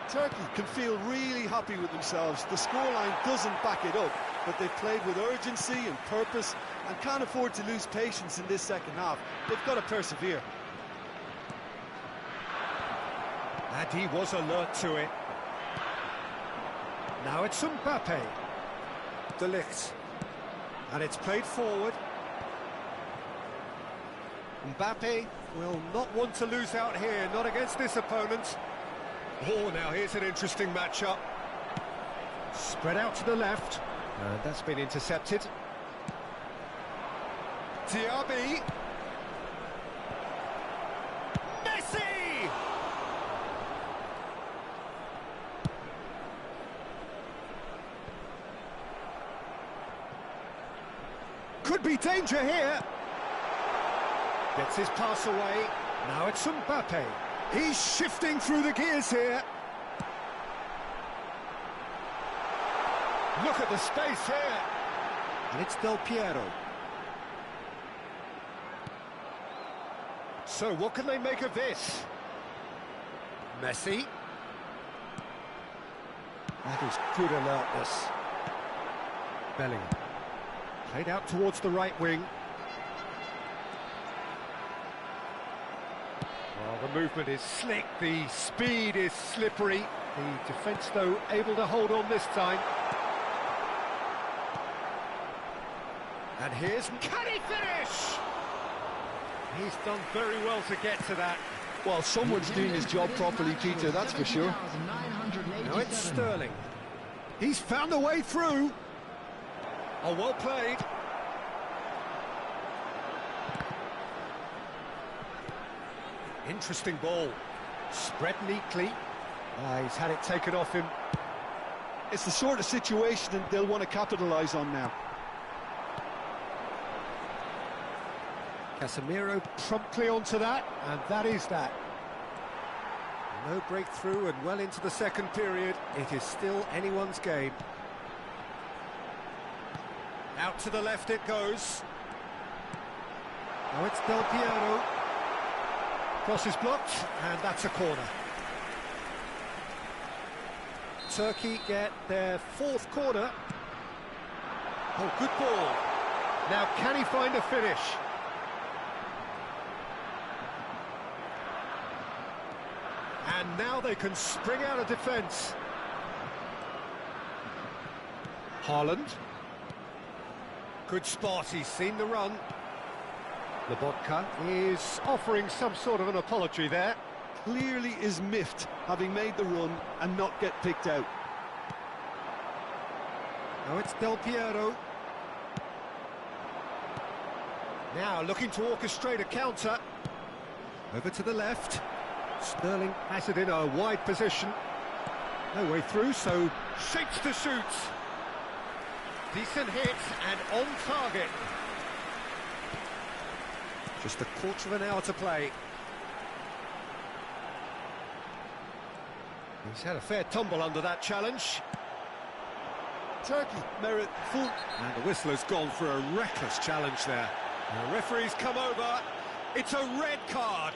Turkey can feel really happy with themselves. The scoreline doesn't back it up, but they've played with urgency and purpose and can't afford to lose patience in this second half. They've got to persevere. And he was alert to it. Now it's Mbappe. De Ligt. And it's played forward. Mbappe will not want to lose out here, not against this opponent. Oh, now here's an interesting matchup. Spread out to the left. And that's been intercepted. Diaby. Messi! Could be danger here. Gets his pass away. Now it's Mbappe. He's shifting through the gears here. Look at the space here. And it's Del Piero. So what can they make of this? Messi. That is good alertness. Bellingham. Played out towards the right wing. Well, the movement is slick, the speed is slippery. The defence, though, able to hold on this time. And here's... Can he finish? He's done very well to get to that. Well, someone's doing his job properly, Peter, that's for sure. Now it's Sterling. He's found a way through. Oh, well played. Interesting ball. Spread neatly. He's had it taken off him. It's the sort of situation that they'll want to capitalise on now. Casemiro promptly onto that, and that is that. No breakthrough and well into the second period. It is still anyone's game. Out to the left it goes. Now it's Del Piero. Cross is blocked, and that's a corner. Turkey get their fourth corner. Oh, good ball. Now, can he find a finish? And now they can spring out of defence. Haaland. Good spot, he's seen the run. Lobotka is offering some sort of an apology there. Clearly is miffed, having made the run and not get picked out. Now it's Del Piero. Now looking to orchestrate a counter. Over to the left. Sterling has it in a wide position. No way through, so shapes to shoot. Decent hit and on target. Just a quarter of an hour to play. He's had a fair tumble under that challenge. Turkey merit full. And the whistler's gone for a reckless challenge there. The referee's come over. It's a red card.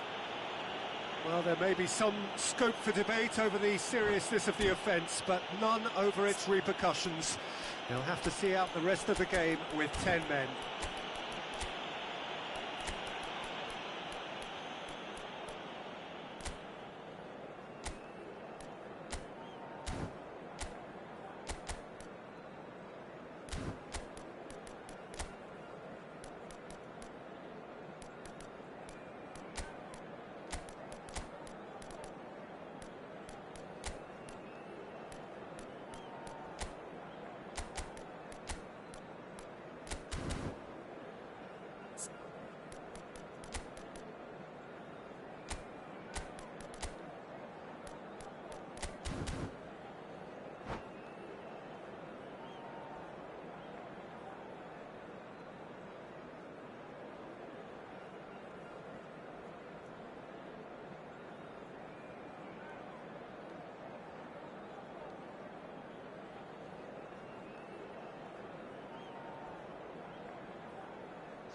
Well, there may be some scope for debate over the seriousness of the offence, but none over its repercussions. They'll have to see out the rest of the game with 10 men.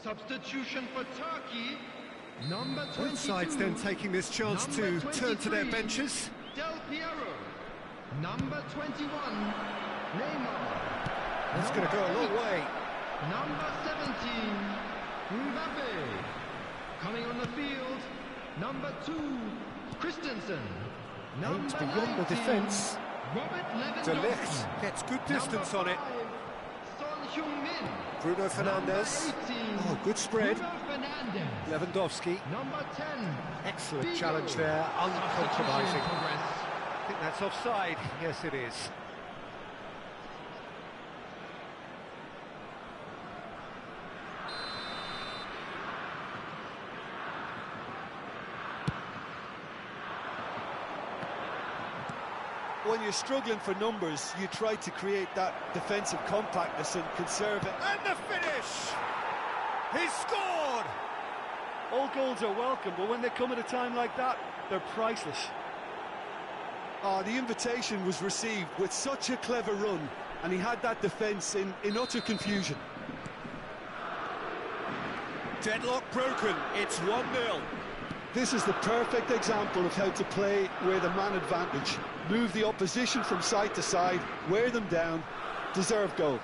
Substitution for Turkey, number 22. Both sides then taking this chance to turn to their benches. Del Piero, number 21. Neymar. That's going to go a long way. Number 17. Mbappe. Coming on the field, number 2. Christensen. Aims beyond the defence. Robert De Lewandowski. Ligt gets good distance on it. Son Heung-min. Bruno Fernandes. Oh, good spread. Bruno Fernandes. Lewandowski. Number 10. Excellent Figo. challenge there, uncompromising. Progress. I think that's offside. Yes, it is. When you're struggling for numbers, you try to create that defensive compactness and conserve it. And the finish! He's scored! All goals are welcome, but when they come at a time like that, they're priceless. The invitation was received with such a clever run, and he had that defence in utter confusion. Deadlock broken, it's 1-0. This is the perfect example of how to play with a man advantage. Move the opposition from side to side, wear them down, deserve goal.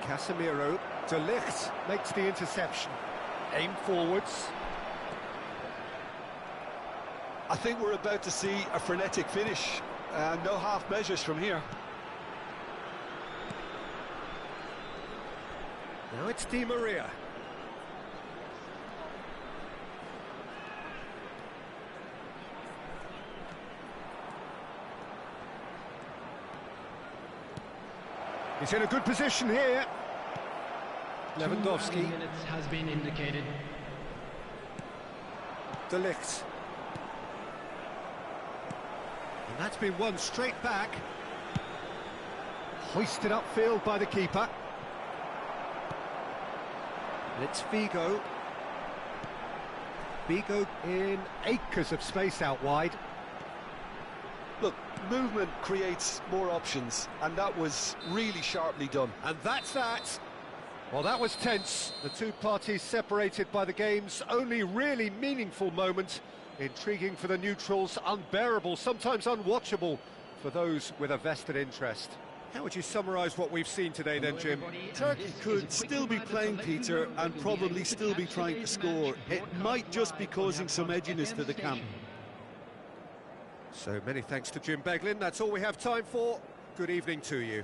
Casemiro, De Ligt makes the interception. Aim forwards. I think we're about to see a frenetic finish. No half measures from here. Now it's Di Maria. He's in a good position here. Lewandowski. 2 minutes has been indicated. De Ligt. And that's been won straight back. Hoisted upfield by the keeper. It's Figo. Figo in acres of space out wide. Look, movement creates more options, and that was really sharply done. And that's that. Well, that was tense. The two parties separated by the game's only really meaningful moment. Intriguing for the neutrals, unbearable, sometimes unwatchable for those with a vested interest. How would you summarise what we've seen today then, Jim? Turkey could still be playing, Peter, and probably still be trying to score. It might just be causing some edginess to the camp. So many thanks to Jim Beglin. That's all we have time for. Good evening to you.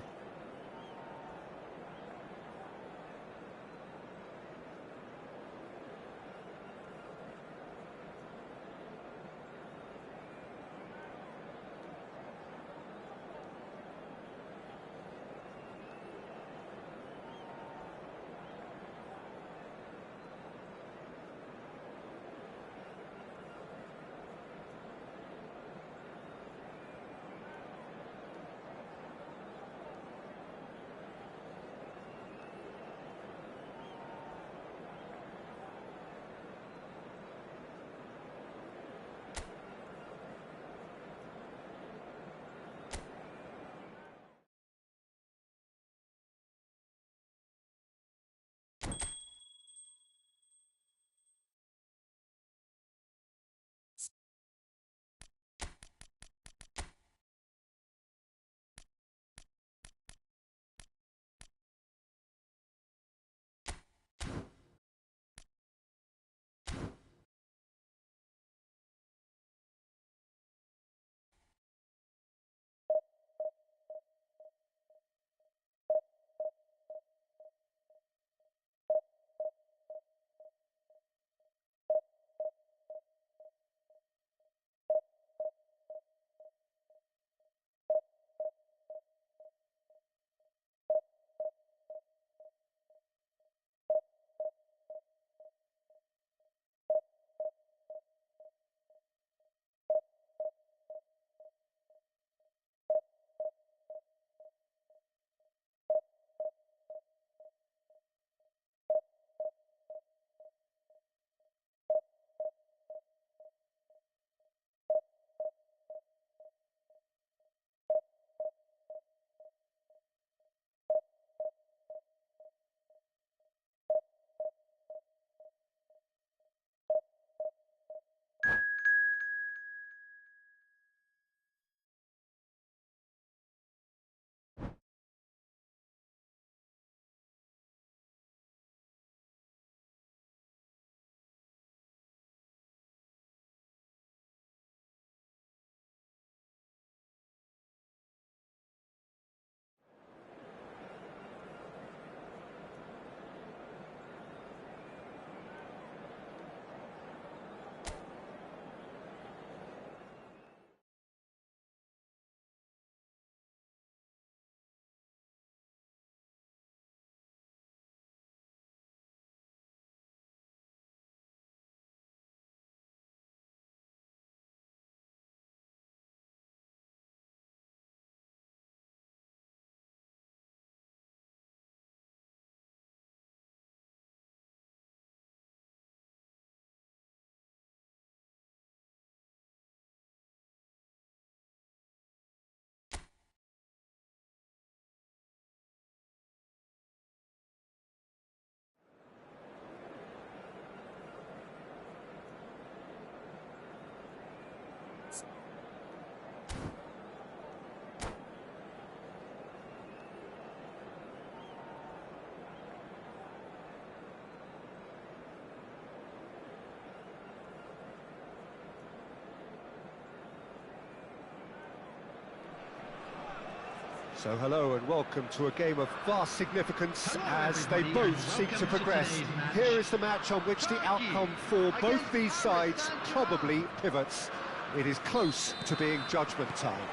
So hello and welcome to a game of vast significance as they both seek to progress. Here is the match on which the outcome for both these sides probably pivots. It is close to being judgment time.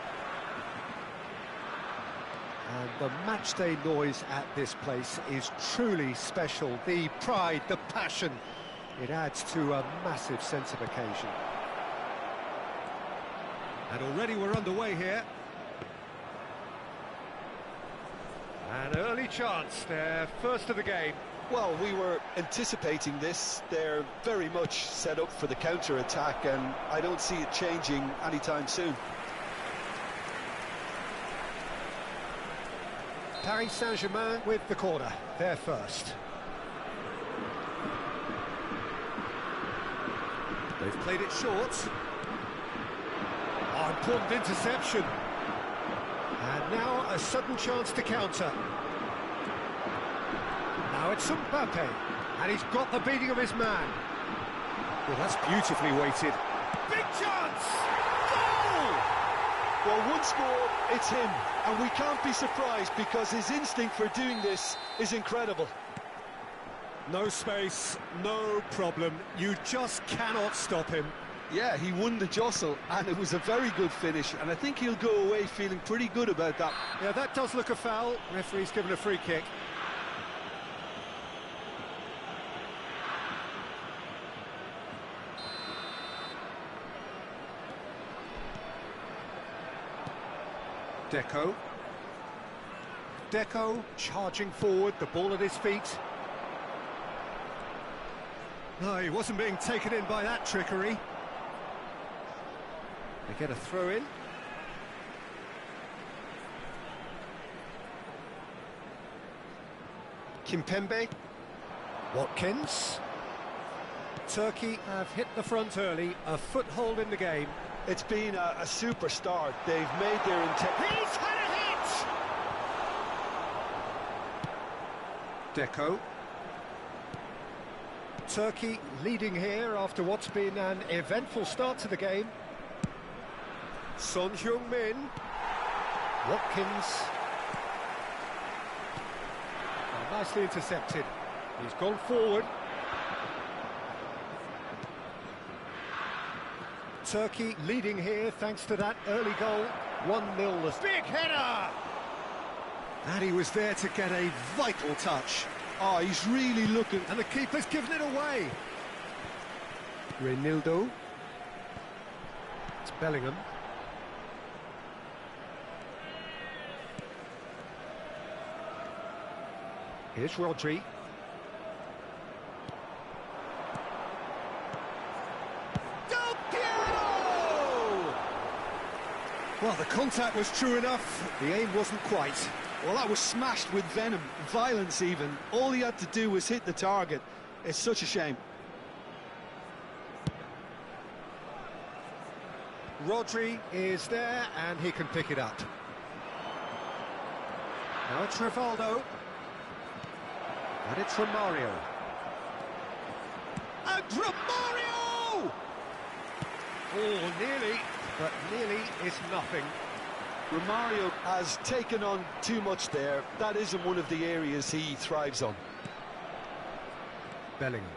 And the matchday noise at this place is truly special. The pride, the passion, it adds to a massive sense of occasion. And already we're underway here. An early chance, their first of the game. Well, we were anticipating this. They're very much set up for the counter-attack, and I don't see it changing anytime soon. Paris Saint-Germain with the corner, they're first. They've played it short. Oh, important interception. And now a sudden chance to counter. Now it's Mbappe, and he's got the beating of his man. Well, that's beautifully weighted. Big chance! Goal! Well, once more, it's him, and we can't be surprised because his instinct for doing this is incredible. No space, no problem. You just cannot stop him. Yeah, he won the jostle, and it was a very good finish, and I think he'll go away feeling pretty good about that. Yeah, that does look a foul. Referee's given a free kick. Deco charging forward, the ball at his feet. No, he wasn't being taken in by that trickery. They get a throw in. Kimpembe. Watkins. Turkey have hit the front early, a foothold in the game. It's been a super start. They've made their intent. He's had a hit! Deco. Turkey leading here after what's been an eventful start to the game. Son Heung-min. Watkins. Oh, nicely intercepted. He's gone forward. Turkey leading here thanks to that early goal. 1-0. Big header! And he was there to get a vital touch. Oh, he's really looking. And the keeper's given it away. Reinildo. It's Bellingham. Here's Rodri. Del Piero! Well, the contact was true enough. The aim wasn't quite. Well, that was smashed with venom, violence even. All he had to do was hit the target. It's such a shame. Rodri is there, and he can pick it up. Now it's Rivaldo. And it's Romario. And Romario! Oh, nearly, but nearly is nothing. Romario has taken on too much there. That isn't one of the areas he thrives on. Bellingham.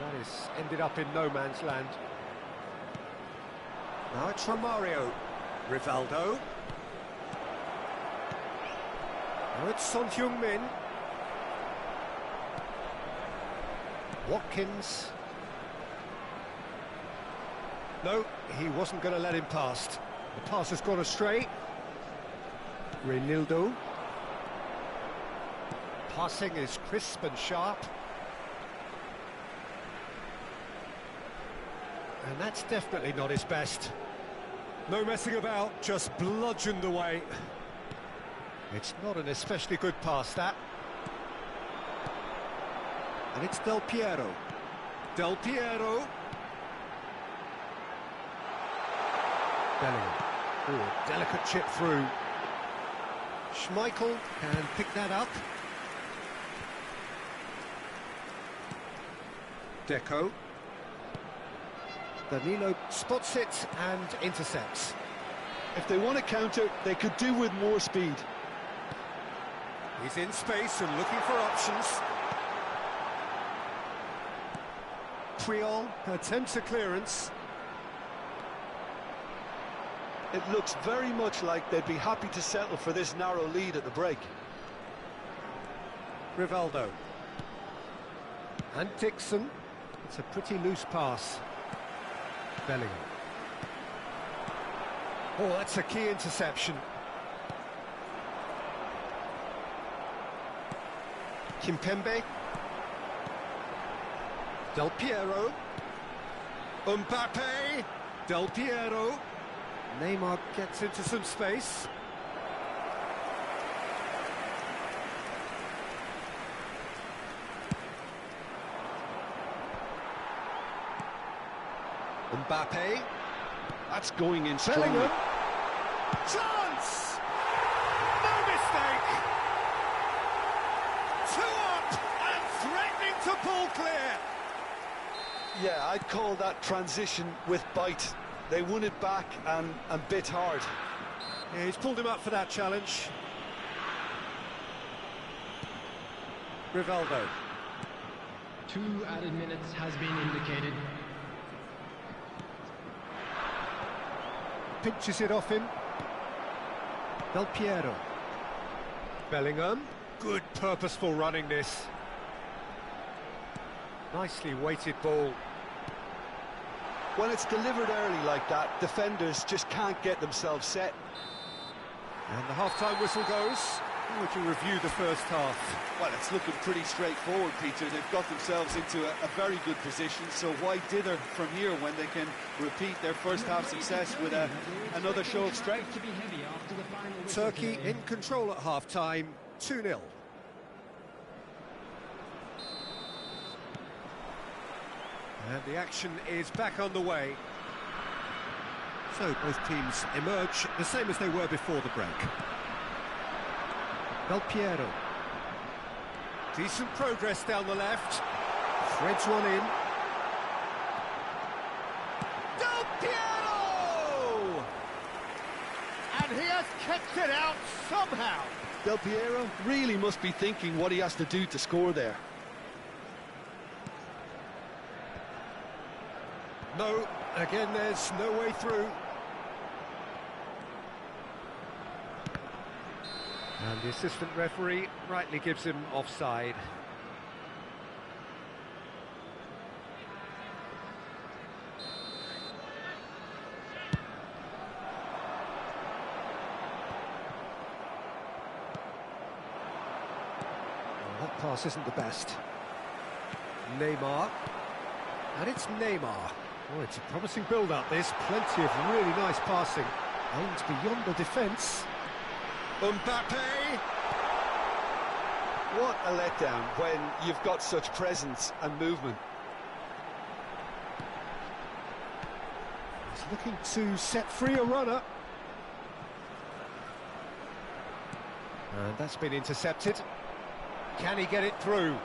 That is ended up in no man's land. Now it's Romario. Rivaldo. Now it's Son Heung-min. Watkins. No, he wasn't going to let him pass. The pass has gone astray. Reinildo. Passing is crisp and sharp. And that's definitely not his best. No messing about, just bludgeoned away. It's not an especially good pass, that. And it's Del Piero. Del Piero. Bellingham. Oh, delicate chip through. Schmeichel can pick that up. Deco. Danilo spots it and intercepts. If they want to counter, they could do with more speed. He's in space and looking for options. Puyol attempts a clearance. It looks very much like they'd be happy to settle for this narrow lead at the break. Rivaldo. And Dixon. It's a pretty loose pass. Bellingham. Oh, that's a key interception. Kimpembe. Del Piero. Mbappe. Del Piero. Neymar gets into some space. Mbappe. That's going in strongly. Bellingham. Chance! No mistake! 2 up and threatening to pull clear. Yeah, I'd call that transition with bite. They won it back and bit hard. Yeah, he's pulled him up for that challenge. Rivaldo. 2 added minutes has been indicated. Pinches it off him. Del Piero. Bellingham. Good purposeful running this. Nicely weighted ball. When it's delivered early like that, defenders just can't get themselves set. And the half-time whistle goes. How would you review the first half? Well, it's looking pretty straightforward, Peter. They've got themselves into a very good position, so why dither from here when they can repeat their first half success with another show of strength? Turkey in control at half-time, 2-0. And the action is back on the way. So both teams emerge the same as they were before the break. Del Piero. Decent progress down the left. Threads one in. Del Piero! And he has kept it out somehow. Del Piero really must be thinking what he has to do to score there. No, again there's no way through. And the assistant referee rightly gives him offside. Well, that pass isn't the best. Neymar. And it's Neymar. Oh, it's a promising build-up, this. Plenty of really nice passing. Aimed beyond the defence. Mbappe! What a letdown when you've got such presence and movement. He's looking to set free a runner. And that's been intercepted. Can he get it through?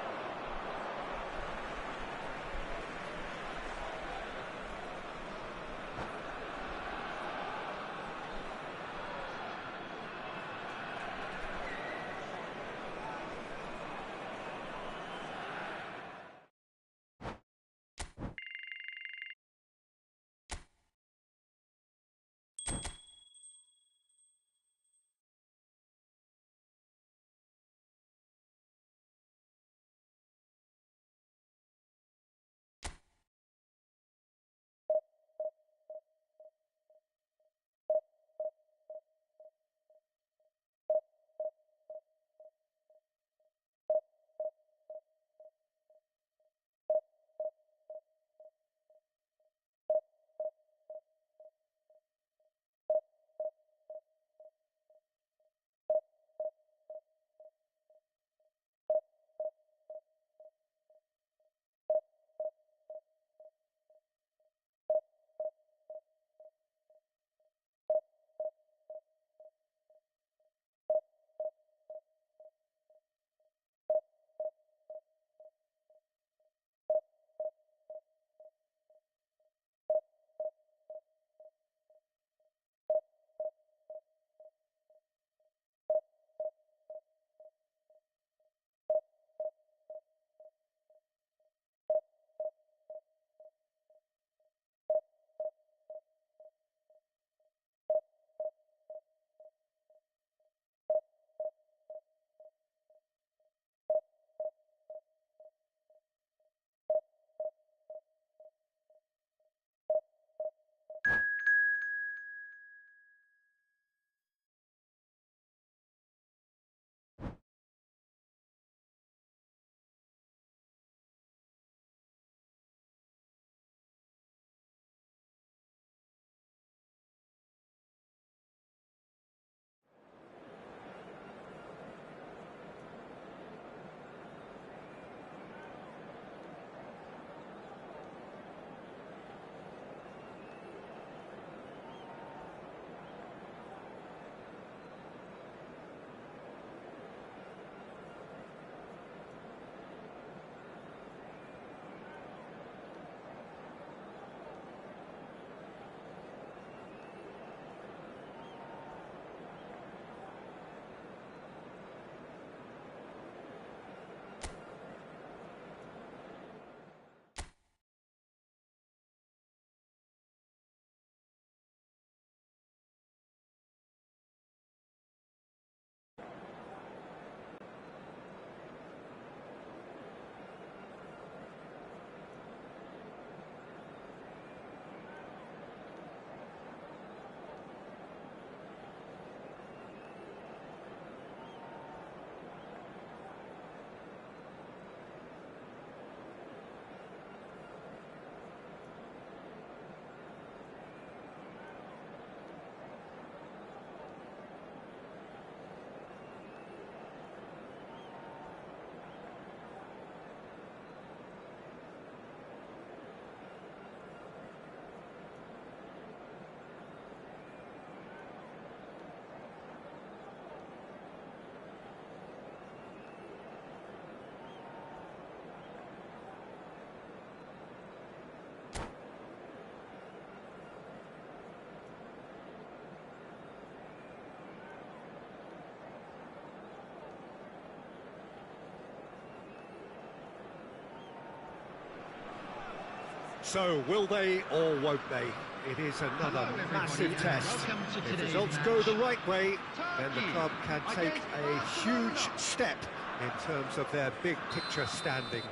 So, will they or won't they? It is another Hello, massive everybody, and test. welcome to If today's results match. go the right way, then the Turkey club can take against a huge Barcelona. step in terms of their big picture standing.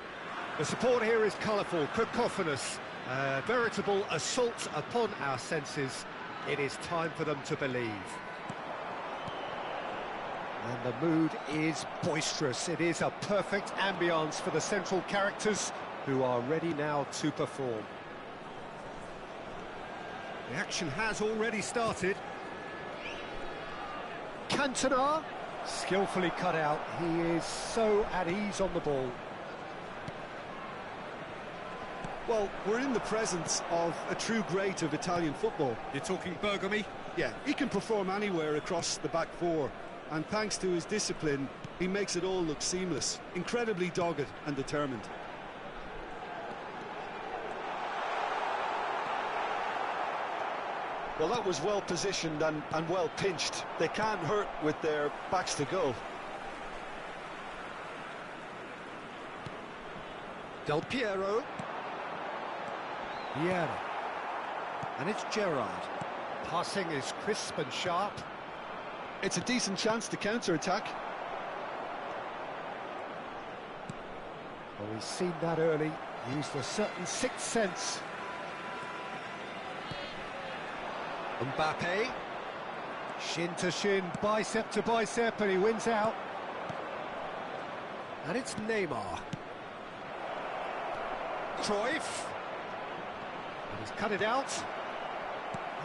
The support here is colourful, cacophonous, a veritable assault upon our senses. It is time for them to believe. And the mood is boisterous. It is a perfect ambience for the central characters who are ready now to perform. The action has already started. Cantona, skillfully cut out. He is so at ease on the ball. Well, we're in the presence of a true great of Italian football. You're talking Bergami? Yeah, he can perform anywhere across the back four, and thanks to his discipline, he makes it all look seamless. Incredibly dogged and determined. Well, that was well positioned and well pinched. They can't hurt with their backs to goal. Del Piero. Vieira. And it's Gerrard. Passing is crisp and sharp. It's a decent chance to counter-attack. Well, we've seen that early. Used a certain sixth sense. Mbappe. Shin to shin, bicep to bicep, and he wins out. And it's Neymar. Cruyff. And he's cut it out.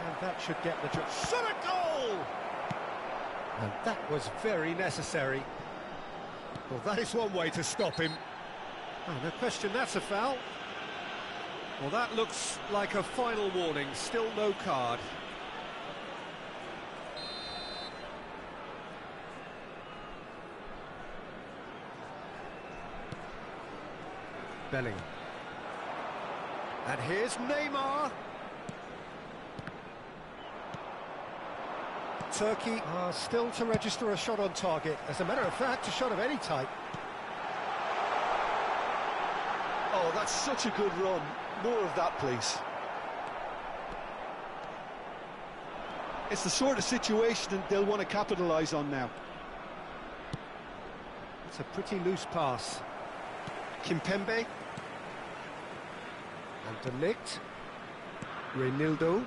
And that should get the job. Shot a goal! And that was very necessary. Well, that is one way to stop him. Oh, no question, that's a foul. Well, that looks like a final warning. Still no card. Belling. And here's Neymar. Turkey are still to register a shot on target. As a matter of fact, a shot of any type. Oh, that's such a good run. More of that, please. It's the sort of situation that they'll want to capitalise on now. It's a pretty loose pass. Kimpembe. And De Ligt. Reinildo.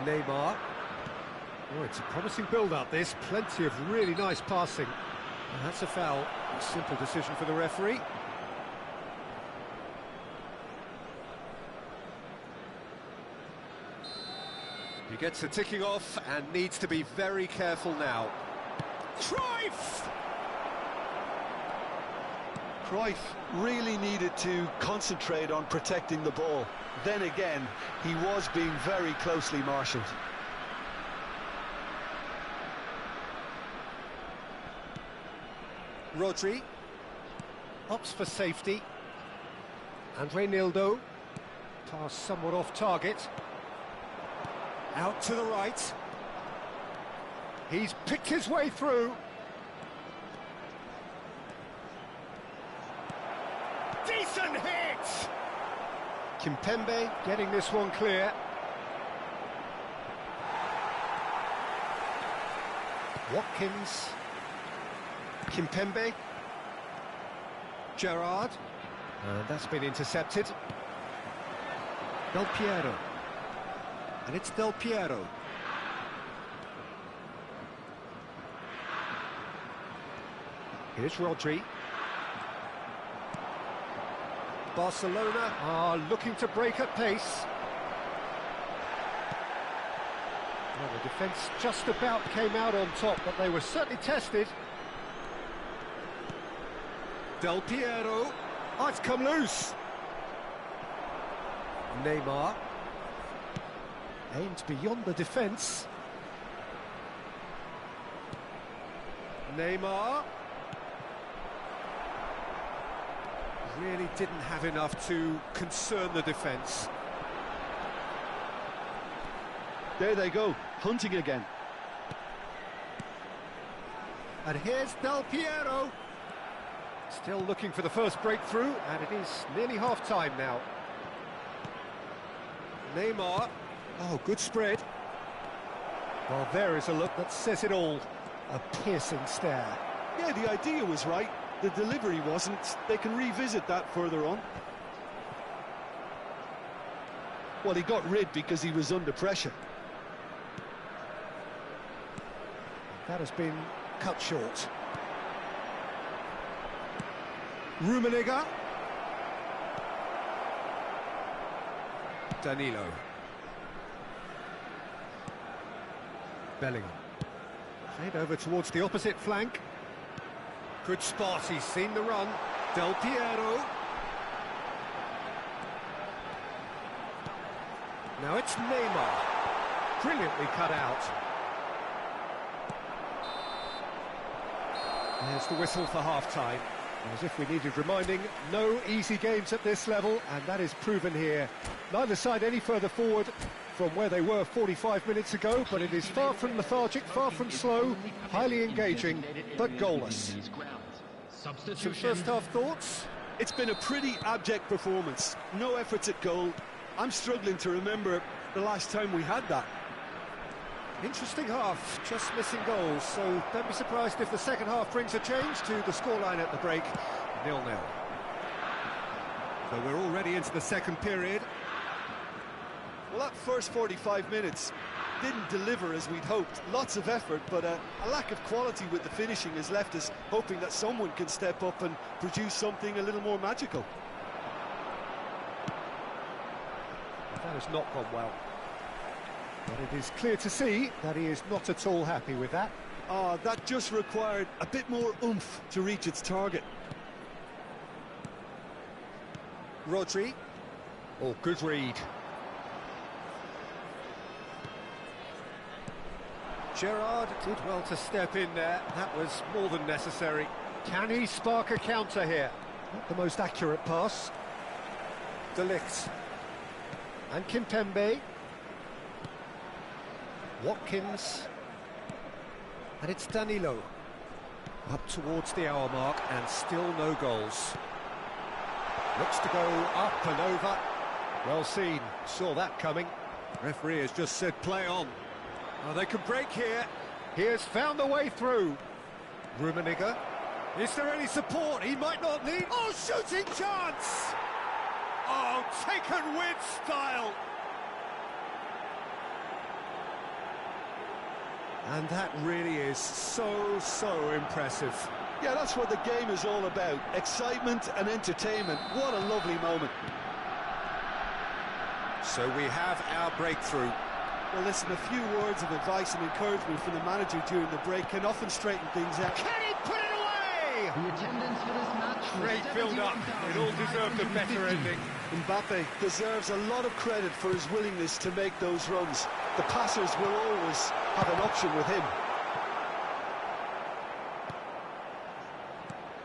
Neymar. Oh, it's a promising build-up, this. Plenty of really nice passing. And that's a foul. A simple decision for the referee. He gets the ticking off and needs to be very careful now. Cruyff! Cruyff really needed to concentrate on protecting the ball. Then again, he was being very closely marshalled. Rodri opts for safety, and Reinildo, pass somewhat off target, out to the right, he's picked his way through, decent hit! Kimpembe getting this one clear. Watkins. Kimpembe. Gerrard. And that's been intercepted. Del Piero. And it's Del Piero. Here's Rodri. Barcelona are looking to break at pace. Well, the defence just about came out on top, but they were certainly tested. Del Piero. Oh, it's come loose. Neymar. Aimed beyond the defence. Neymar. Really didn't have enough to concern the defence. There they go, hunting again. And here's Del Piero. Still looking for the first breakthrough, and it is nearly half-time now. Neymar. Oh, good spread. Well, there is a look that says it all. A piercing stare. Yeah, the idea was right. The delivery wasn't. They can revisit that further on. Well, he got rid because he was under pressure. That has been cut short. Rummenigge. Danilo. Bellingham. Played over towards the opposite flank. Good spot, he's seen the run. Del Piero. Now it's Neymar. Brilliantly cut out. There's the whistle for half-time. As if we needed reminding, no easy games at this level, and that is proven here. Neither side any further forward from where they were 45 minutes ago, but it is far from lethargic, far from slow, highly engaging, but goalless. Some first-half thoughts? It's been a pretty abject performance. No efforts at goal. I'm struggling to remember the last time we had that. Interesting half, just missing goals, so don't be surprised if the second half brings a change to the scoreline at the break, 0-0. So we're already into the second period. Well, that first 45 minutes didn't deliver as we'd hoped. Lots of effort, but a lack of quality with the finishing has left us hoping that someone can step up and produce something a little more magical. That has not gone well. But it is clear to see that he is not at all happy with that. That just required a bit more oomph to reach its target. Rodri. Oh, good read. Gerrard did well to step in there. That was more than necessary. Can he spark a counter here? Not the most accurate pass. De Ligt. And Kimpembe. Watkins. And it's Danilo. Up towards the hour mark and still no goals. Looks to go up and over. Well seen, saw that coming. Referee has just said play on. Oh, they can break here. He has found the way through. Rummenigge. Is there any support? He might not need... Oh, shooting chance! Oh, taken with style! And that really is so impressive. Yeah, that's what the game is all about. Excitement and entertainment. What a lovely moment. So we have our breakthrough. Well, listen, a few words of advice and encouragement from the manager during the break can often straighten things out. Can he put it away? The attendance for this match was Great build-up. It all deserved a better ending. Mbappe deserves a lot of credit for his willingness to make those runs. The passers will always have an option with him.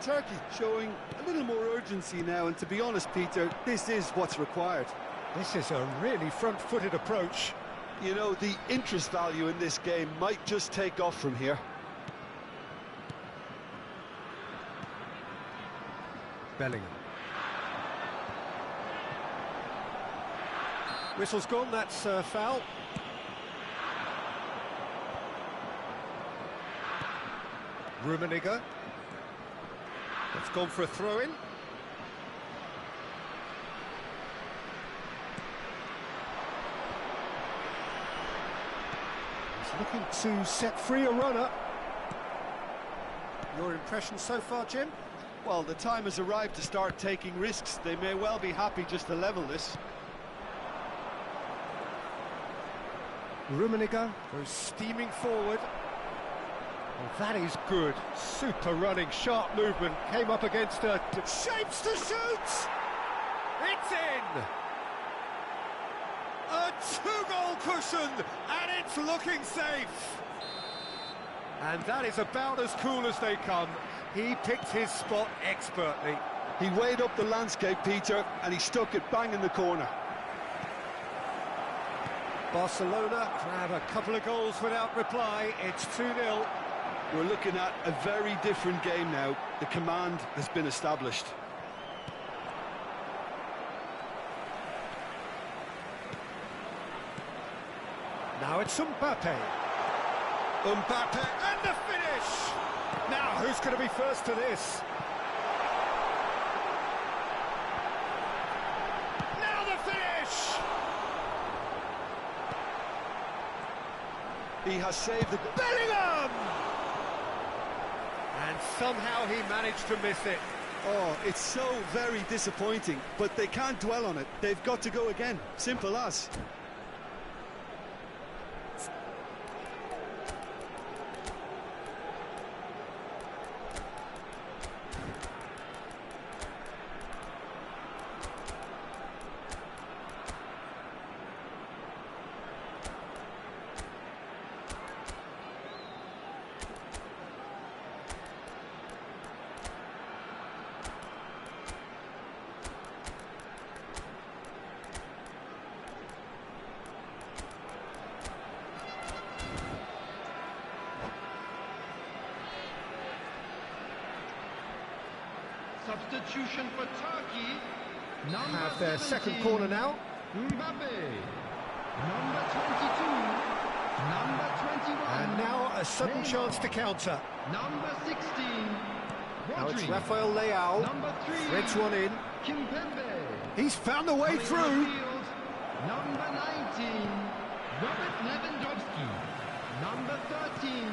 Turkey showing a little more urgency now, and to be honest, Peter, this is what's required. This is a really front-footed approach. You know, the interest value in this game might just take off from here. Bellingham. Whistle's gone, that's foul. Rummenigge. It's gone for a throw-in. He's looking to set free a runner. Your impression so far, Jim? Well, the time has arrived to start taking risks. They may well be happy just to level this. Rummenigge goes steaming forward. Oh, that is good. Super running, sharp movement. Came up against a... Shapes to shoot! It's in! A two-goal cushion, and it's looking safe! And that is about as cool as they come. He picked his spot expertly. He weighed up the landscape, Peter, and he stuck it bang in the corner. Barcelona grab a couple of goals without reply. It's 2-0. We're looking at a very different game now. The command has been established. Now it's Mbappe. Mbappe, and the finish! Now, who's going to be first to this? Now the finish! He has saved the... Bellingham! And somehow he managed to miss it. Oh, it's so very disappointing, but they can't dwell on it. They've got to go again. Simple as. Substitution for Turkey. Number Have their 17, second corner now. Mbappe. Number 22. Number 21. And now a sudden Neymar. chance to counter. Number 16. Now it's Rodri. Rafael Leao. Number 3. Threads one in. Kimpembe. He's found the way Coming through. on the field, number 19. Robert Lewandowski. Number 13.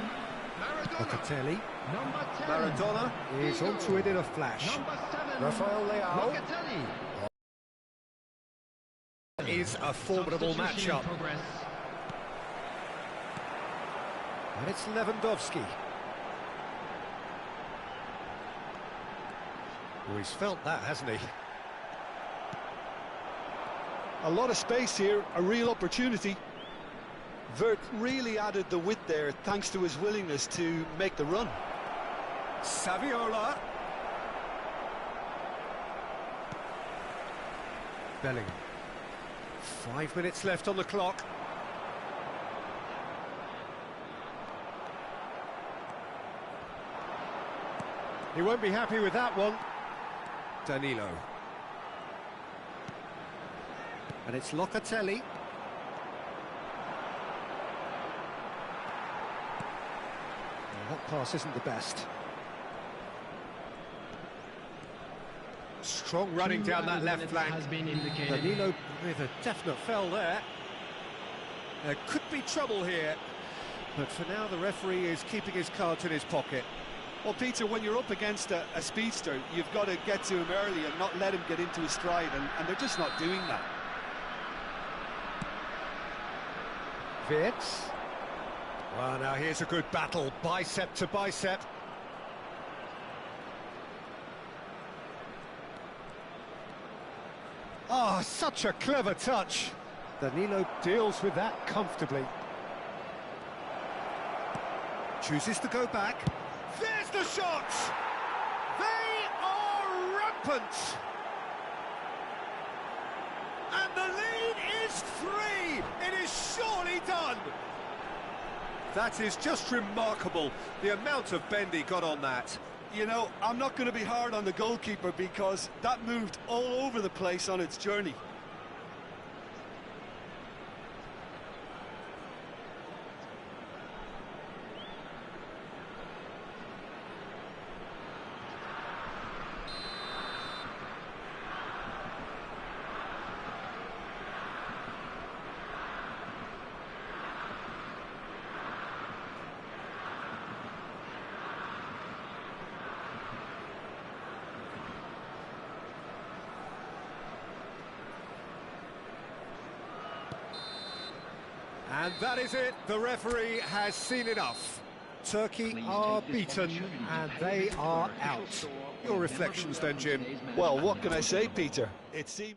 Maradona. Locatelli. Number 10. Maradona is Figo. onto it in a flash. Number 7. Rafael Leao. Locatelli. Is a formidable Substitution in matchup. progress. And it's Lewandowski. Oh, he's felt that, hasn't he? A lot of space here, a real opportunity. Vert really added the width there thanks to his willingness to make the run. Saviola. Bellingham. 5 minutes left on the clock. He won't be happy with that one. Danilo. And it's Locatelli. Well, that pass isn't the best. Strong running down that left flank. Has been indicated. Danilo with a definite foul there. There could be trouble here. But for now, the referee is keeping his cards in his pocket. Well, Peter, when you're up against a speedster, you've got to get to him early and not let him get into his stride, and they're just not doing that. Wirtz. Well, now here's a good battle, bicep to bicep. Oh, such a clever touch. Danilo deals with that comfortably. Chooses to go back. There's the shot! They are rampant! And the lead is 3! It is surely done! That is just remarkable, the amount of bend he got on that. You know, I'm not going to be hard on the goalkeeper because that moved all over the place on its journey. And that is it, the referee has seen enough. Turkey are beaten and they are out. Your reflections then, Jim? Well, what can I say, Peter? It seemed...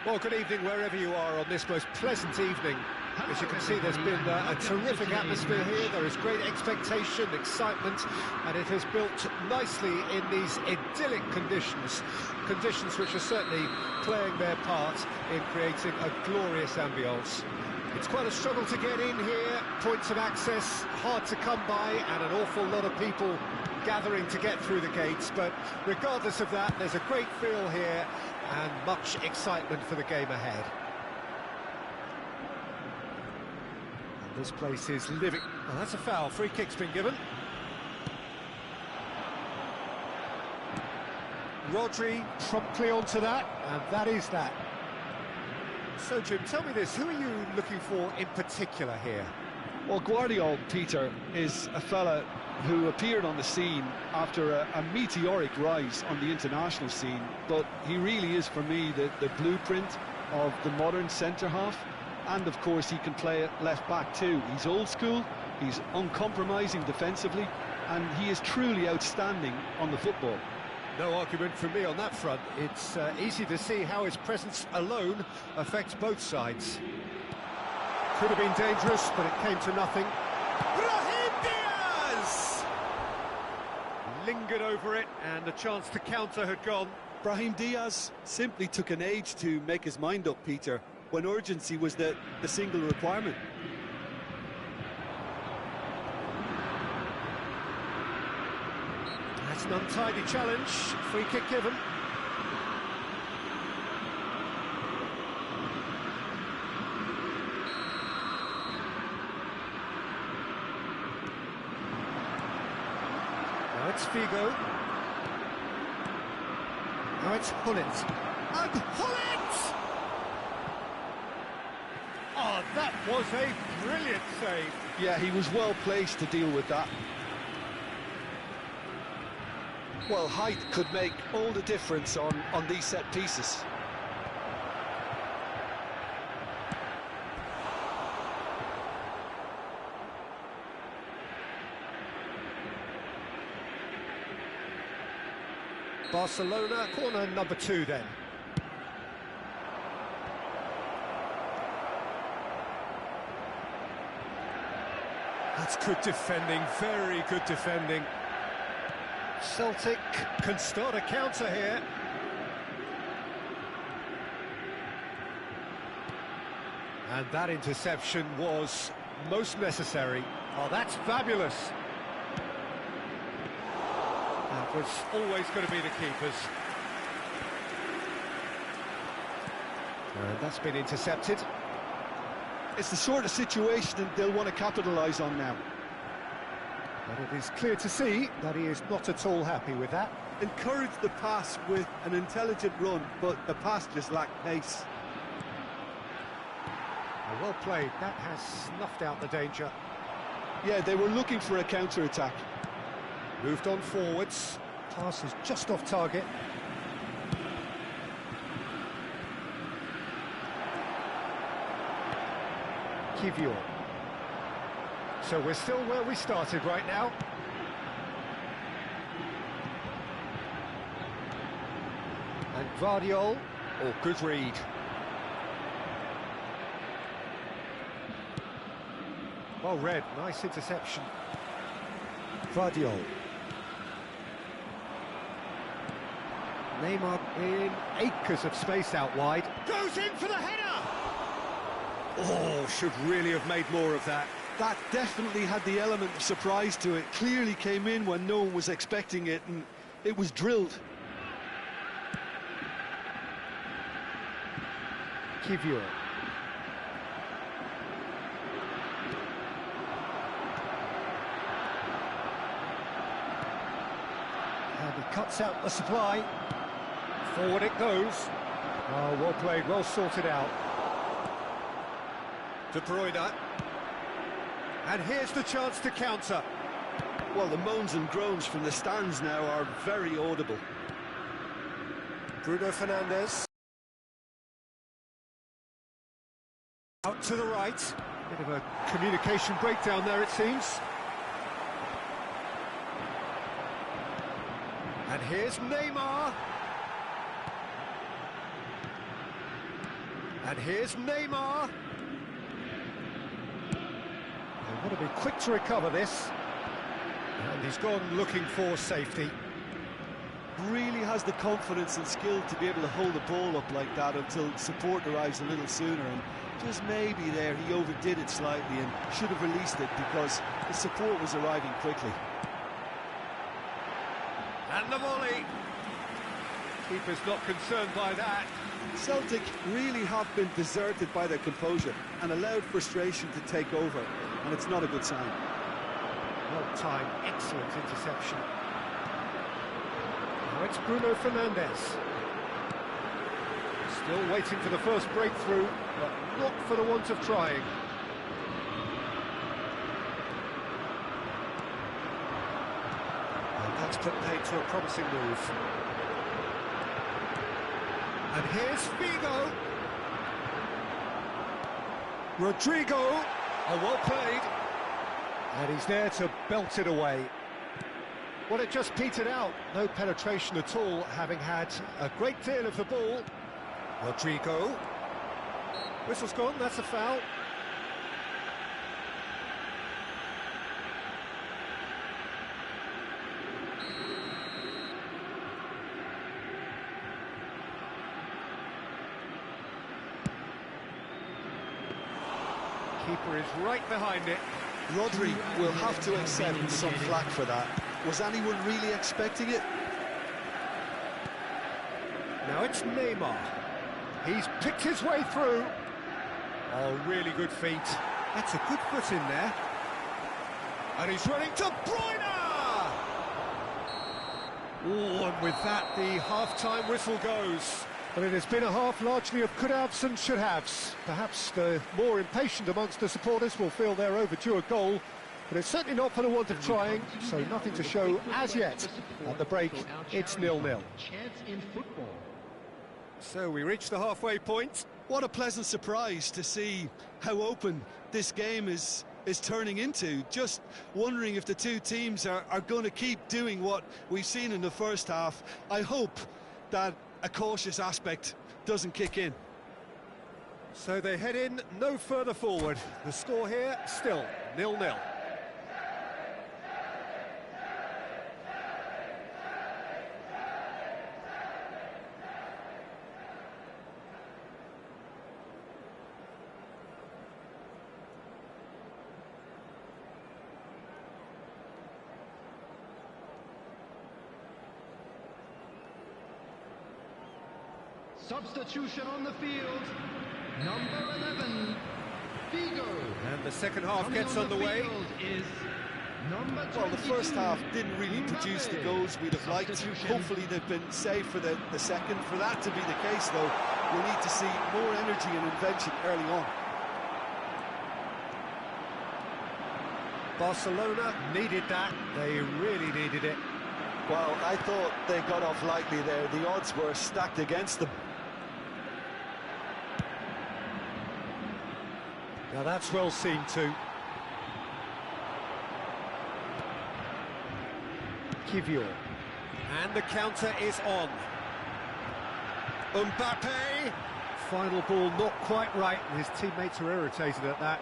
Well, good evening wherever you are on this most pleasant evening. As you can see, there's been a terrific atmosphere here. There is great expectation, excitement, and it has built nicely in these idyllic conditions. Conditions which are certainly playing their part in creating a glorious ambience. It's quite a struggle to get in here, points of access hard to come by, and an awful lot of people gathering to get through the gates. But regardless of that, there's a great feel here and much excitement for the game ahead. And this place is living. Oh, that's a foul. Free kick's been given. Rodri promptly onto that, and that is that. So, Jim, tell me this, who are you looking for in particular here? Well, Guardiola, Peter, is a fella who appeared on the scene after a meteoric rise on the international scene, but he really is, for me, the blueprint of the modern centre-half, and of course he can play at left-back too. He's old school, he's uncompromising defensively, and he is truly outstanding on the football. No argument from me on that front. It's easy to see how his presence alone affects both sides. Could have been dangerous, but it came to nothing. Brahim Diaz! Lingered over it, and the chance to counter had gone. Brahim Diaz simply took an age to make his mind up, Peter, when urgency was the single requirement. That's an untidy challenge. Free kick given. Now it's Figo. Now it's Hullet. And Hullet! Oh, that was a brilliant save. Yeah, he was well placed to deal with that. Well, height could make all the difference on these set pieces. Barcelona, corner number 2 then. That's good defending, very good defending. Celtic can start a counter here. And that interception was most necessary. Oh, that's fabulous. That was always going to be the keepers. And that's been intercepted. It's the sort of situation they'll want to capitalise on now. But it is clear to see that he is not at all happy with that. Encouraged the pass with an intelligent run, but the pass just lacked pace. Well played, that has snuffed out the danger. Yeah, they were looking for a counter-attack. Moved on forwards, pass is just off target. Kivior. So we're still where we started right now. And Vardiol, oh, good read. Well read, nice interception. Vardiol. Neymar in acres of space out wide. Goes in for the header! Oh, should really have made more of that. That definitely had the element of surprise to it. Clearly came in when no one was expecting it, and it was drilled. Kivior. And he cuts out the supply. Forward it goes. Oh, well played, well sorted out. De Bruyne. And here's the chance to counter. Well, the moans and groans from the stands now are very audible. Bruno Fernandes. Out to the right. Bit of a communication breakdown there, it seems. And here's Neymar. And here's Neymar. They want to be quick to recover this. And he's gone looking for safety. Really has the confidence and skill to be able to hold the ball up like that until support arrives a little sooner, and just maybe there he overdid it slightly and should have released it because the support was arriving quickly. And the volley. Keeper's not concerned by that. Celtic really have been deserted by their composure and allowed frustration to take over, and it's not a good sign. Well timed, excellent interception. Now it's Bruno Fernandes. Still waiting for the first breakthrough, but not for the want of trying. And that's put paid to a promising move. And here's Figo. Rodrigo. Oh, well played. And he's there to belt it away. Well, it just petered out. No penetration at all, having had a great deal of the ball. Rodrigo. Whistle's gone, that's a foul. Keeper is right behind it. Rodri will have to accept some flack for that. Was anyone really expecting it? Now it's Neymar. He's picked his way through. Oh, really good feet. That's a good foot in there. And he's running to Bruyne! Oh, and with that, the half-time whistle goes. But it has been a half largely of could-haves and should-haves. Perhaps the more impatient amongst the supporters will feel they're overdue a goal, but it's certainly not for the want of trying, so nothing to show as yet. At the break, it's 0-0. Chance in football. So we reach the halfway point. What a pleasant surprise to see how open this game is turning into. Just wondering if the two teams are going to keep doing what we've seen in the first half. I hope that a cautious aspect doesn't kick in. So they head in no further forward. The score here, still 0-0. Substitution on the field. Number 11, Figo. And the second half gets underway. Is number 22, Well, the first half didn't really produce the goals we'd have liked. Hopefully they've been saved for the second. For that to be the case, though, we'll need to see more energy and invention early on. Barcelona needed that. They really needed it. Well, I thought they got off lightly there. The odds were stacked against them. Now that's well seen too. Kivior. And the counter is on. Mbappe. Final ball not quite right, and his teammates are irritated at that.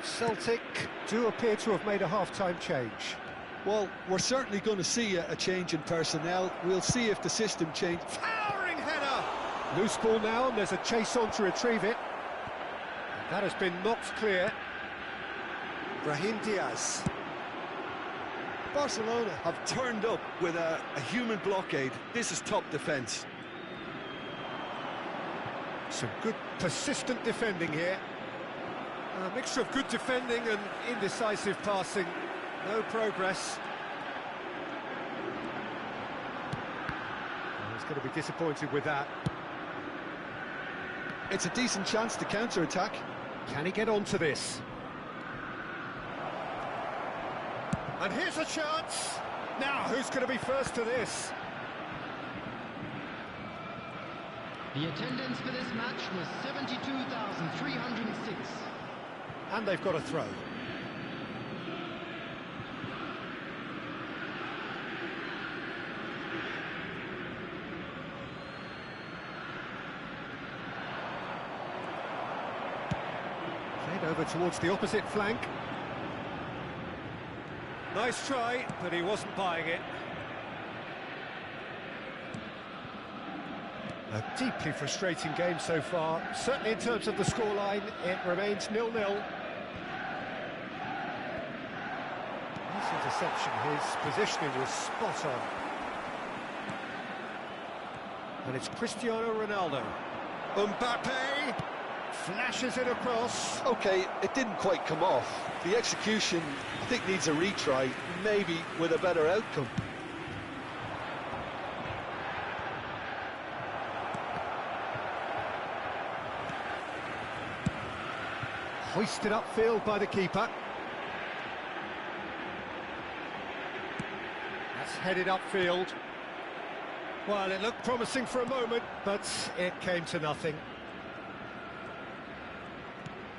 Celtic do appear to have made a half-time change. Well, we're certainly going to see a change in personnel. We'll see if the system changes. Towering header! Loose ball now, and there's a chase on to retrieve it. That has been knocked clear. Brahim Diaz. Barcelona have turned up with a human blockade. This is top defence. Some good persistent defending here. A mixture of good defending and indecisive passing. No progress. He's going to be disappointed with that. It's a decent chance to counter-attack. Can he get onto this? And here's a chance. Now, who's going to be first to this? The attendance for this match was 72,306. And they've got a throw. Played over towards the opposite flank. Nice try, but he wasn't buying it. A deeply frustrating game so far. Certainly in terms of the scoreline, it remains 0-0. Nice interception, his positioning was spot on. And it's Cristiano Ronaldo. Mbappe flashes it across. OK, it didn't quite come off. The execution, I think, needs a retry, maybe with a better outcome. Hoisted upfield by the keeper. That's headed upfield. Well, it looked promising for a moment, but it came to nothing.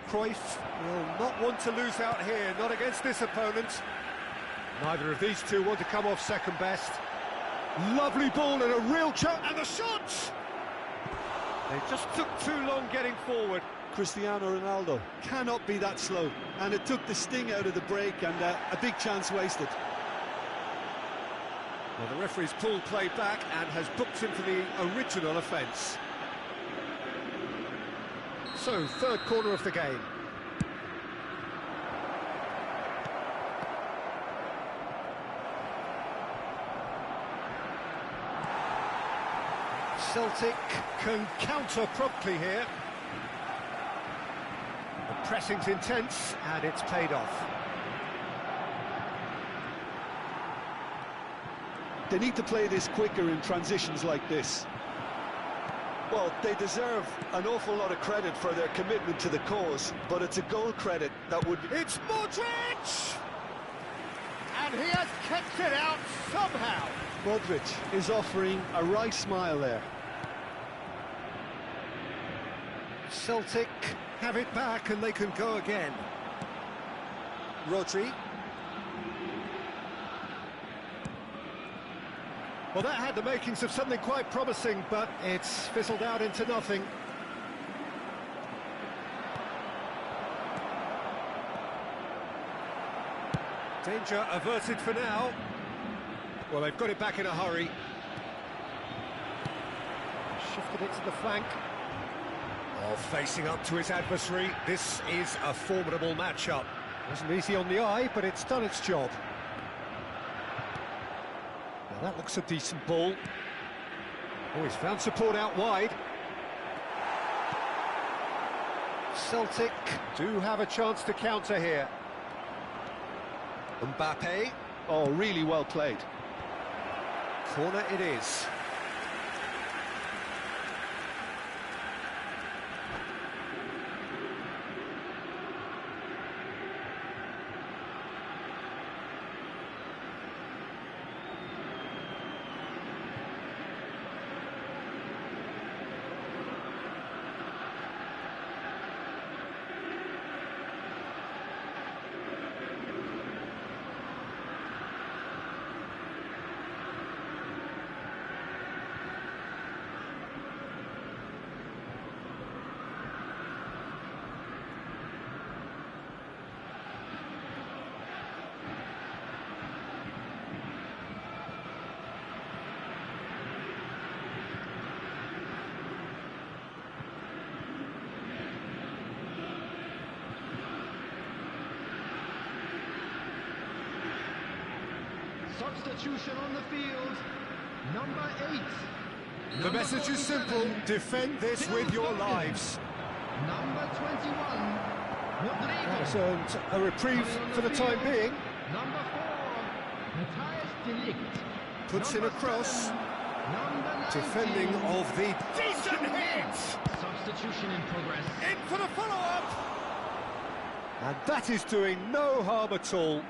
Cruyff will not want to lose out here, not against this opponent. Neither of these two want to come off second best. Lovely ball and a real chance, and the shot! They just took too long getting forward. Cristiano Ronaldo cannot be that slow, and it took the sting out of the break, and a big chance wasted. Well, the referee's pulled play back and has booked him for the original offence. So, third corner of the game. Celtic can counter promptly here. The pressing's intense, and it's paid off. They need to play this quicker in transitions like this. Well, they deserve an awful lot of credit for their commitment to the cause, but it's a goal credit that would... It's Modric! And he has kept it out somehow. Modric is offering a wry smile there. Celtic have it back and they can go again. Rodri. Well, that had the makings of something quite promising, but it's fizzled out into nothing. Danger averted for now. Well, they've got it back in a hurry. Shifted it to the flank. Oh, facing up to his adversary. This is a formidable matchup. Wasn't easy on the eye, but it's done its job. Now that looks a decent ball. Oh, he's found support out wide. Celtic do have a chance to counter here. Mbappe. Oh, really well played. Corner it is. Substitution on the field, number 8. The message is simple, defend this with your lives. Number 21, Rodrigo. That's earned a reprieve for the time being. Number 4, Matthias Delict. Puts in a cross. Number 19, Defending of the decent hit. Substitution in progress. In for the follow-up. And that is doing no harm at all.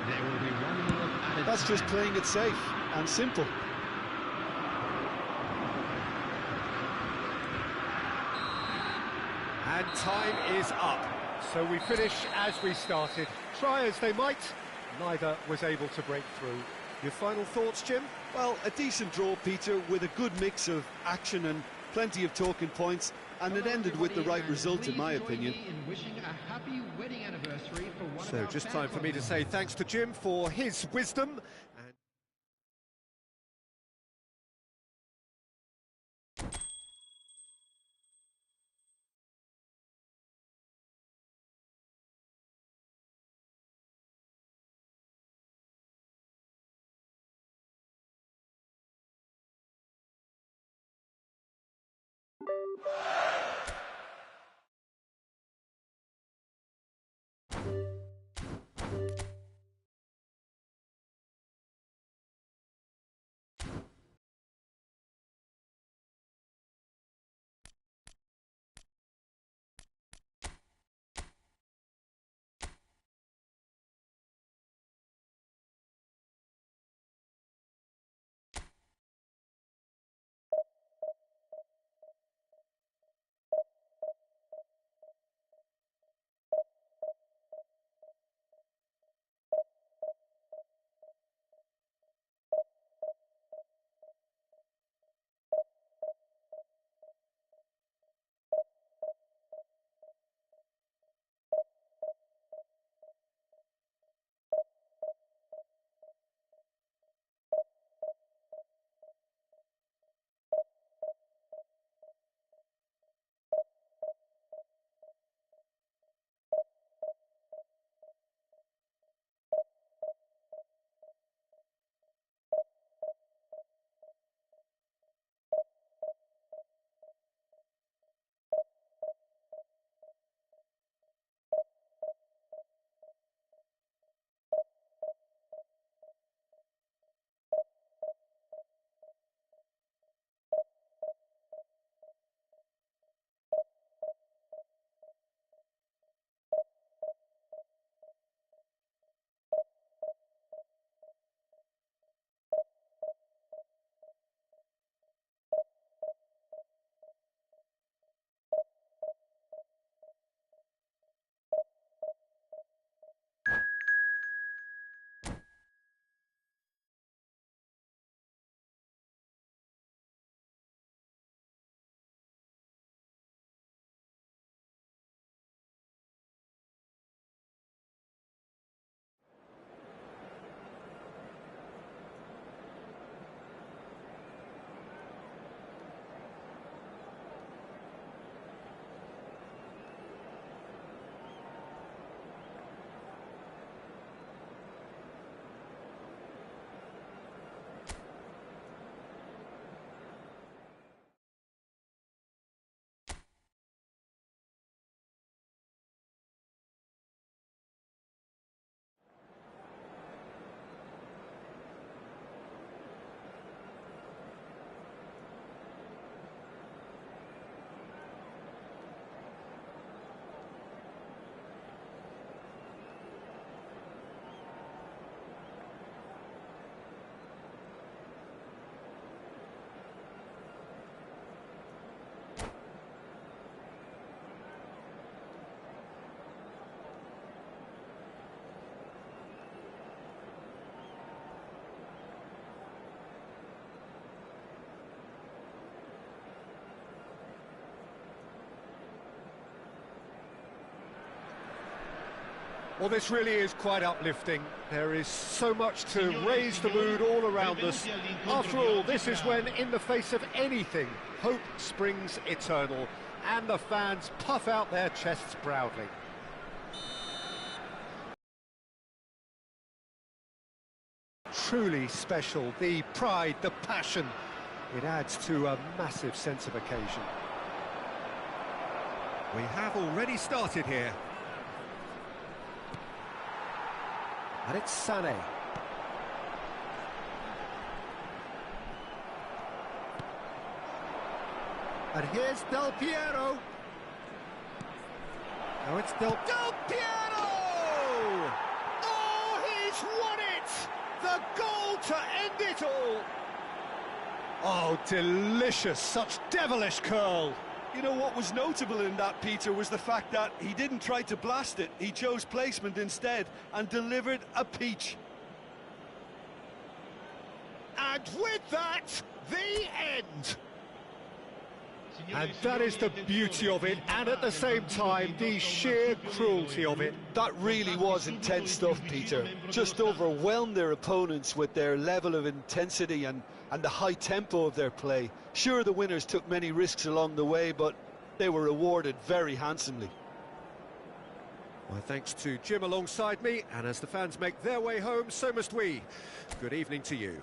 There will be 1 minute of added That's just time. playing it safe and simple. And time is up. So we finish as we started. Try as they might, neither was able to break through. Your final thoughts, Jim? Well, a decent draw, Peter, with a good mix of action and plenty of talking points, and it ended with the right result, in my opinion. In wishing a happy wedding anniversary for one So of our just fan time for me to club say thanks to Jim for his wisdom. Well, this really is quite uplifting. There is so much to raise the mood all around us. After all, this is when, in the face of anything, hope springs eternal, and the fans puff out their chests proudly. Truly special, the pride, the passion. It adds to a massive sense of occasion. We have already started here. And it's Sané. And here's Del Piero. Now it's Del Piero! Oh, he's won it! The goal to end it all! Oh, delicious, such devilish curl. You know, what was notable in that, Peter, was the fact that he didn't try to blast it. He chose placement instead and delivered a peach. And with that, the end. And that is the beauty of it, and at the same time, the sheer cruelty of it. That really was intense stuff, Peter. Just overwhelmed their opponents with their level of intensity and the high tempo of their play. Sure, the winners took many risks along the way, but they were rewarded very handsomely. Well, thanks to Jim alongside me, and as the fans make their way home, so must we. Good evening to you.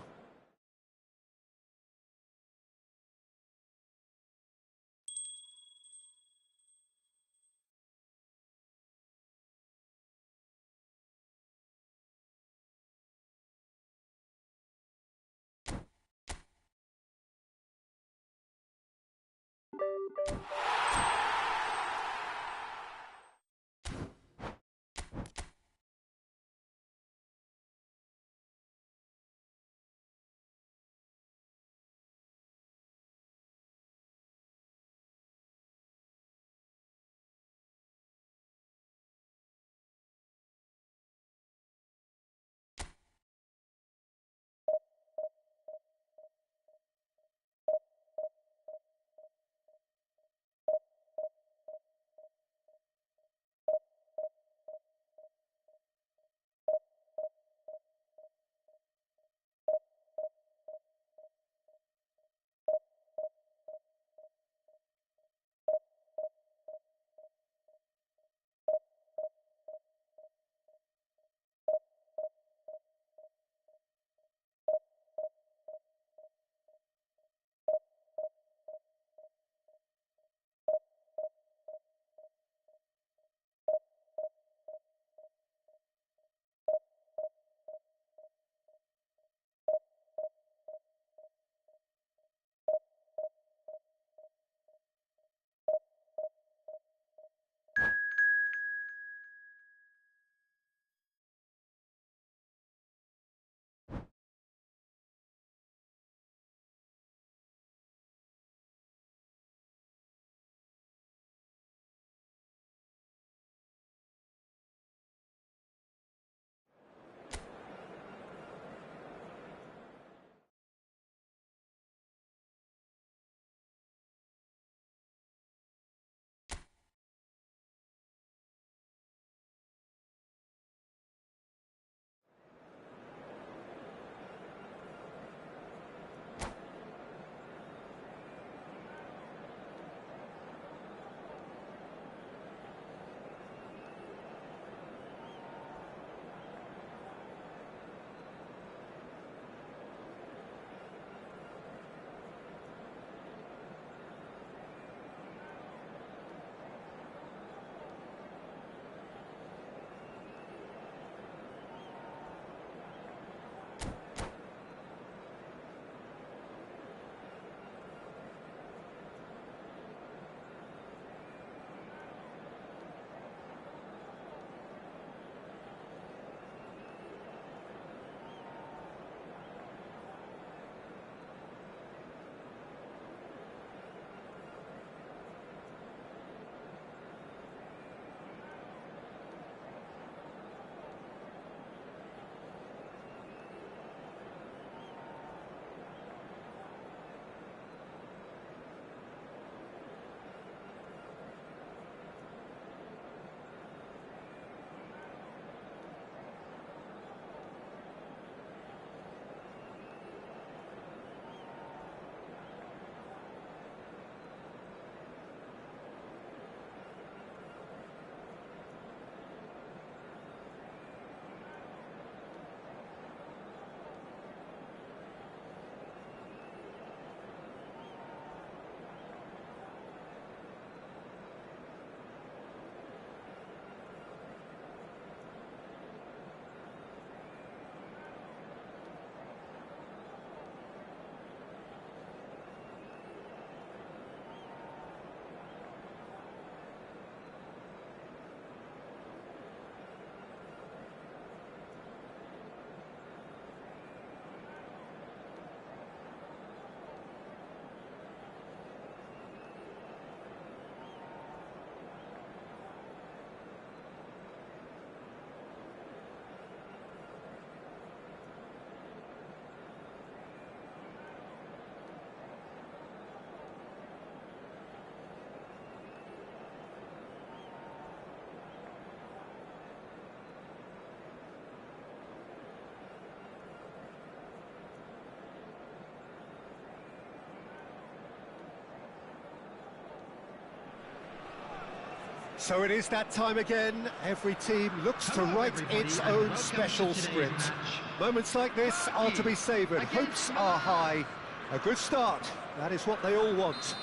So it is that time again. Every team looks to Hello, write everybody, its and own welcome special to today's script. match. Moments like this are to be savoured. Hopes are high. A good start. That is what they all want.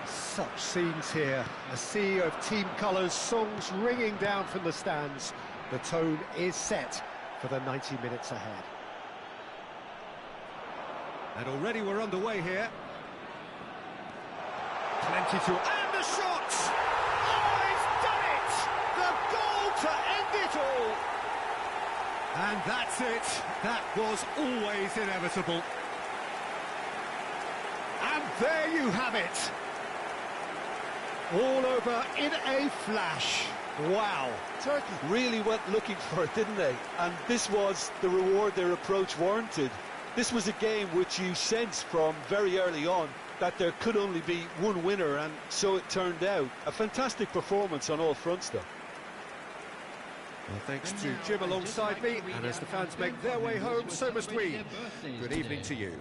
Such scenes here. A sea of team colours, songs ringing down from the stands. The tone is set for the 90 minutes ahead. And already we're underway here. Plenty to... And the shot! Oh, he's done it! The goal to end it all! And that's it. That was always inevitable. And there you have it. All over in a flash. Wow. Turkey really went looking for it, didn't they? And this was the reward their approach warranted. This was a game which you sensed from very early on that there could only be one winner, and so it turned out. A fantastic performance on all fronts, though. Well, thanks to Jim alongside me, and as the fans make their way home, so must we. Good evening to you.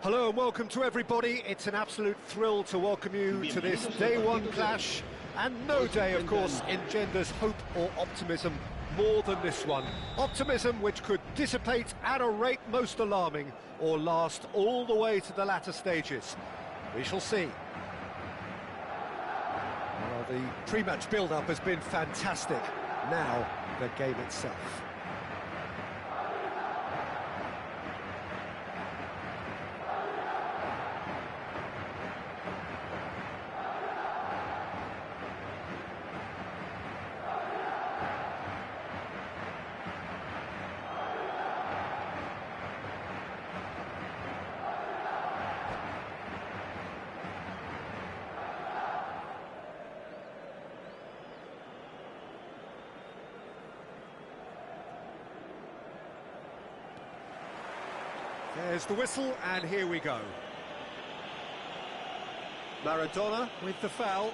Hello and welcome to everybody. It's an absolute thrill to welcome you to this day one clash, and no day, of course, engenders hope or optimism more than this one. Optimism which could dissipate at a rate most alarming or last all the way to the latter stages. We shall see. Well, the pre-match build-up has been fantastic. Now, the game itself. There's the whistle, and here we go. Maradona with the foul.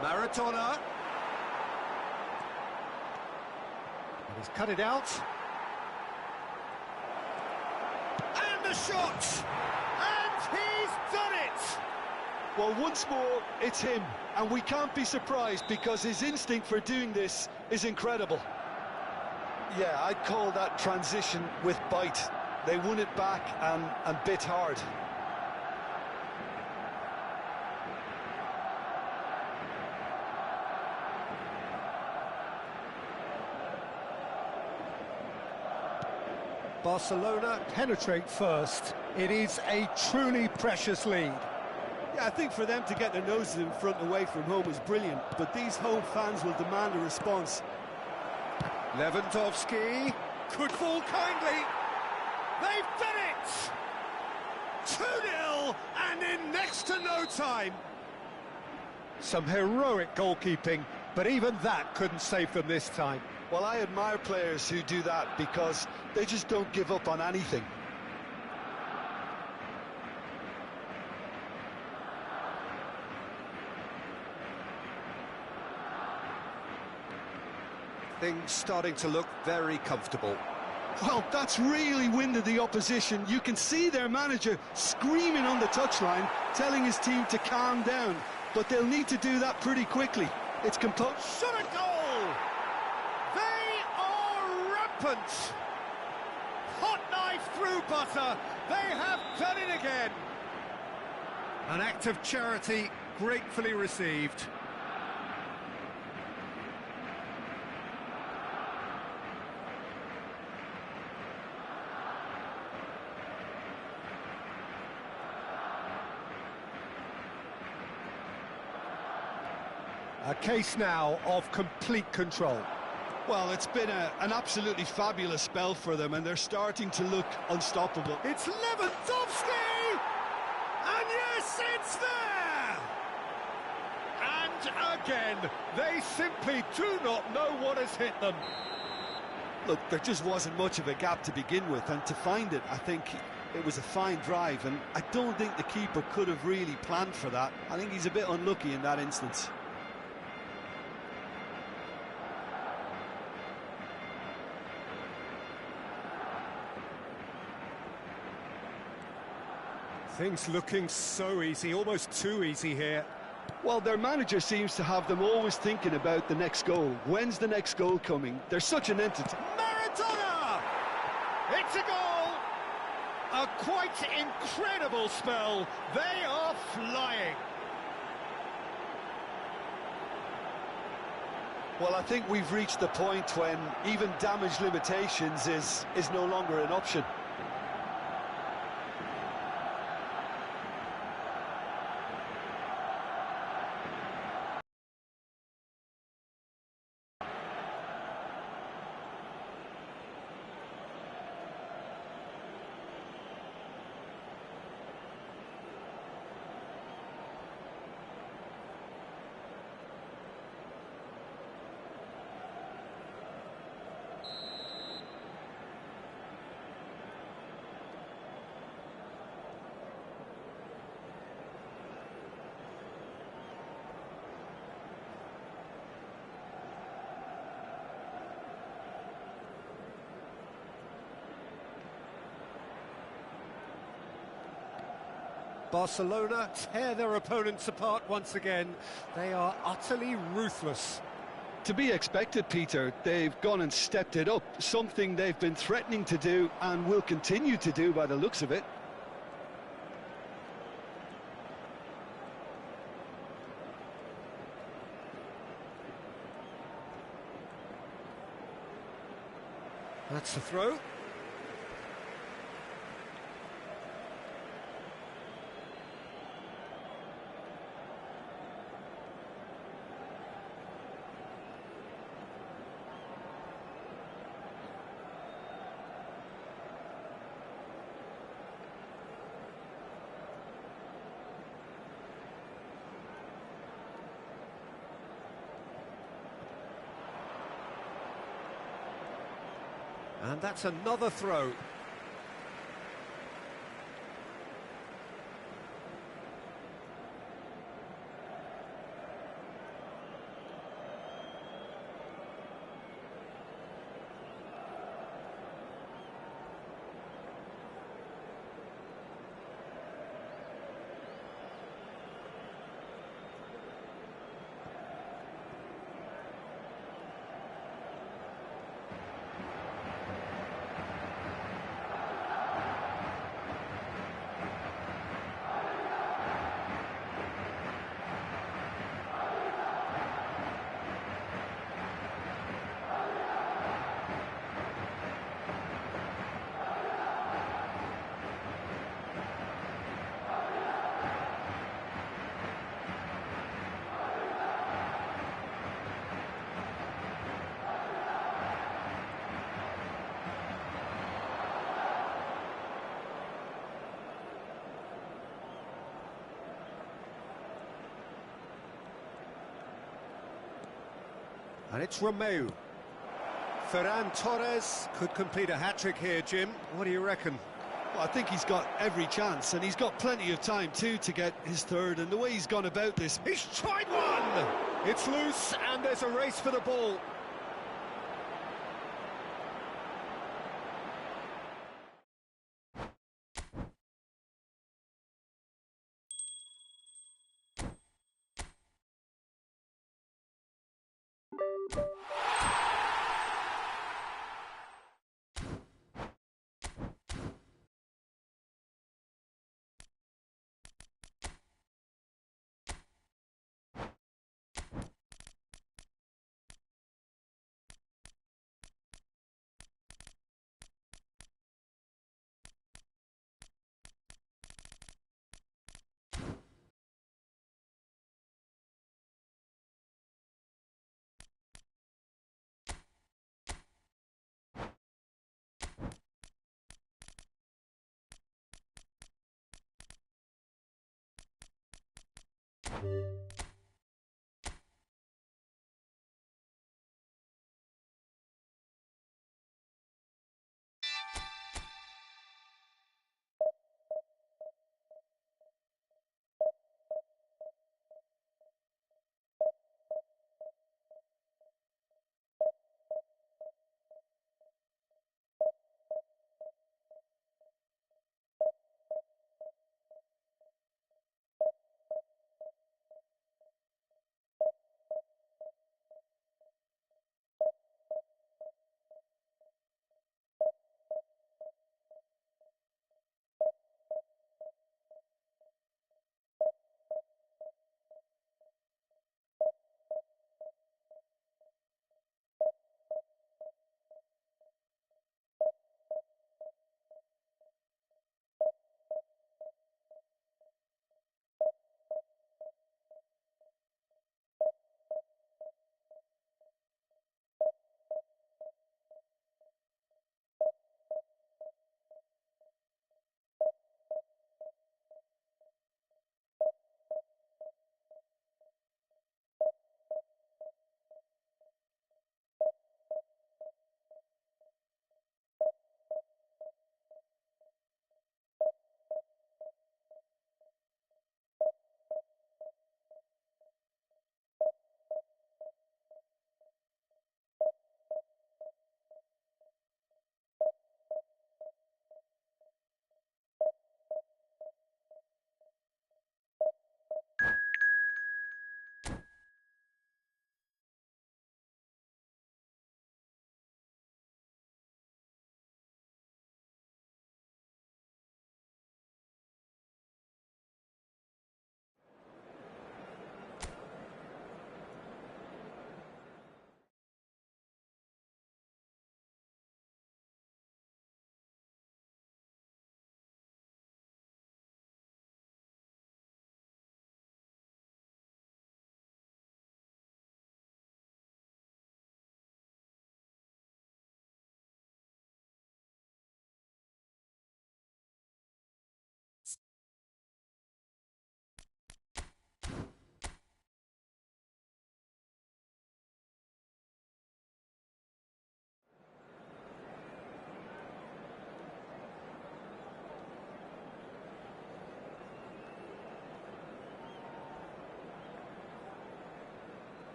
Maradona. And he's cut it out. And the shot! And he's done it! Well, once more, it's him, and we can't be surprised because his instinct for doing this is incredible. Yeah, I'd call that transition with bite. They won it back and bit hard. Barcelona penetrate first. It is a truly precious lead. Yeah, I think for them to get their noses in front away from home is brilliant, but these home fans will demand a response. Lewandowski could fall kindly. They've done it! 2-0 and in next to no time. Some heroic goalkeeping, but even that couldn't save them this time. Well, I admire players who do that because they just don't give up on anything. Things starting to look very comfortable. Well, that's really winded the opposition. You can see their manager screaming on the touchline, telling his team to calm down, but they'll need to do that pretty quickly. It's composed. Shot a goal! Rampant. Hot knife through butter. They have done it again. An act of charity gratefully received. A case now of complete control. Well, it's been an absolutely fabulous spell for them, and they're starting to look unstoppable. It's Lewandowski! And yes, it's there! And again, they simply do not know what has hit them. Look, there just wasn't much of a gap to begin with, and to find it, I think it was a fine drive, and I don't think the keeper could have really planned for that. I think he's a bit unlucky in that instance. Things looking so easy, almost too easy here. Well, their manager seems to have them always thinking about the next goal. When's the next goal coming? They're such an entity. Maradona! It's a goal! A quite incredible spell. They are flying. Well, I think we've reached the point when even damage limitations is no longer an option. Barcelona tear their opponents apart once again. They are utterly ruthless. To be expected, Peter. They've gone and stepped it up, something they've been threatening to do and will continue to do by the looks of it. That's the throw. And that's another throw. And it's Romeu. Ferran Torres could complete a hat-trick here, Jim. What do you reckon? Well, I think he's got every chance, and he's got plenty of time too to get his third, and the way he's gone about this... He's tried one! It's loose, and there's a race for the ball.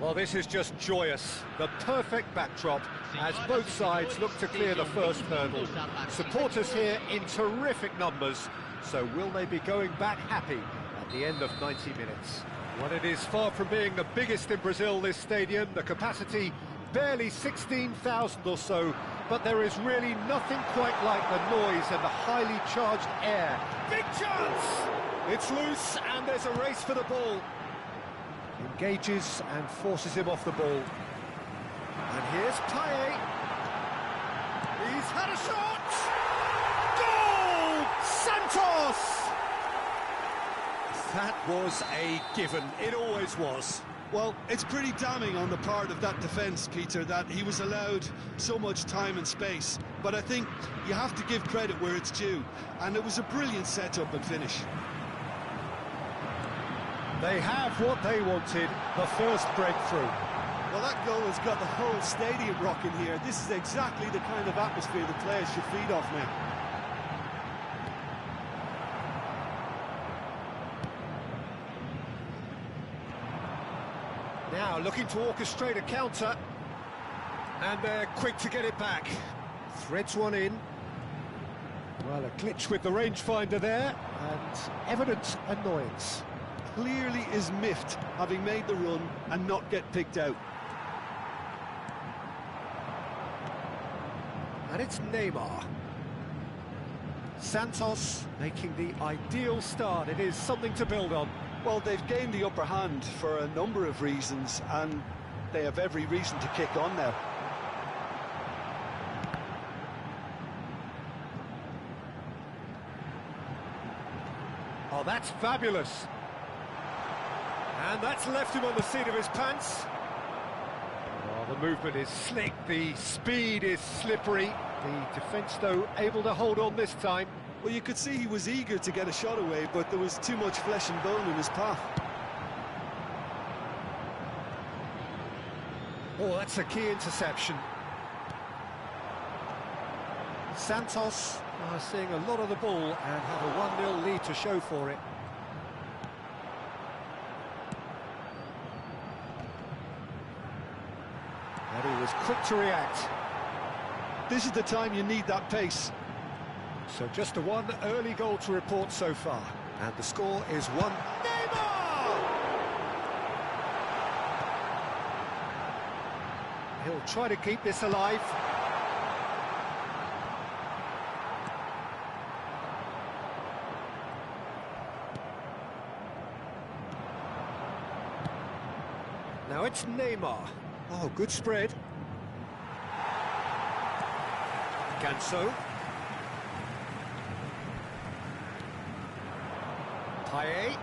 Well, this is just joyous. The perfect backdrop as both sides look to clear the first hurdle. Supporters here in terrific numbers, so will they be going back happy at the end of 90 minutes? Well, it is far from being the biggest in Brazil, this stadium. The capacity barely 16,000 or so, but there is really nothing quite like the noise and the highly charged air. Big chance! It's loose and there's a race for the ball. Engages and forces him off the ball. And here's Payet. He's had a shot! Goal! Santos! That was a given. It always was. Well, it's pretty damning on the part of that defence, Peter, that he was allowed so much time and space. But I think you have to give credit where it's due. And it was a brilliant setup and finish. They have what they wanted, the first breakthrough. Well, that goal has got the whole stadium rocking here. This is exactly the kind of atmosphere the players should feed off now. Now looking to orchestrate a counter. And they're quick to get it back. Threads one in. Well, a glitch with the rangefinder there, and evident annoyance. Clearly is miffed, having made the run and not get picked out. And it's Neymar. Santos making the ideal start. It is something to build on. Well, they've gained the upper hand for a number of reasons, and they have every reason to kick on now. Oh, that's fabulous. And that's left him on the seat of his pants. Oh, the movement is slick, the speed is slippery. The defence, though, able to hold on this time. Well, you could see he was eager to get a shot away, but there was too much flesh and bone in his path. Oh, that's a key interception. Santos are seeing a lot of the ball and have a 1-0 lead to show for it. And he was quick to react. This is the time you need that pace. So just the one early goal to report so far. And the score is 1. Neymar! He'll try to keep this alive. Now it's Neymar. Oh, good spread. Ganso. Payet.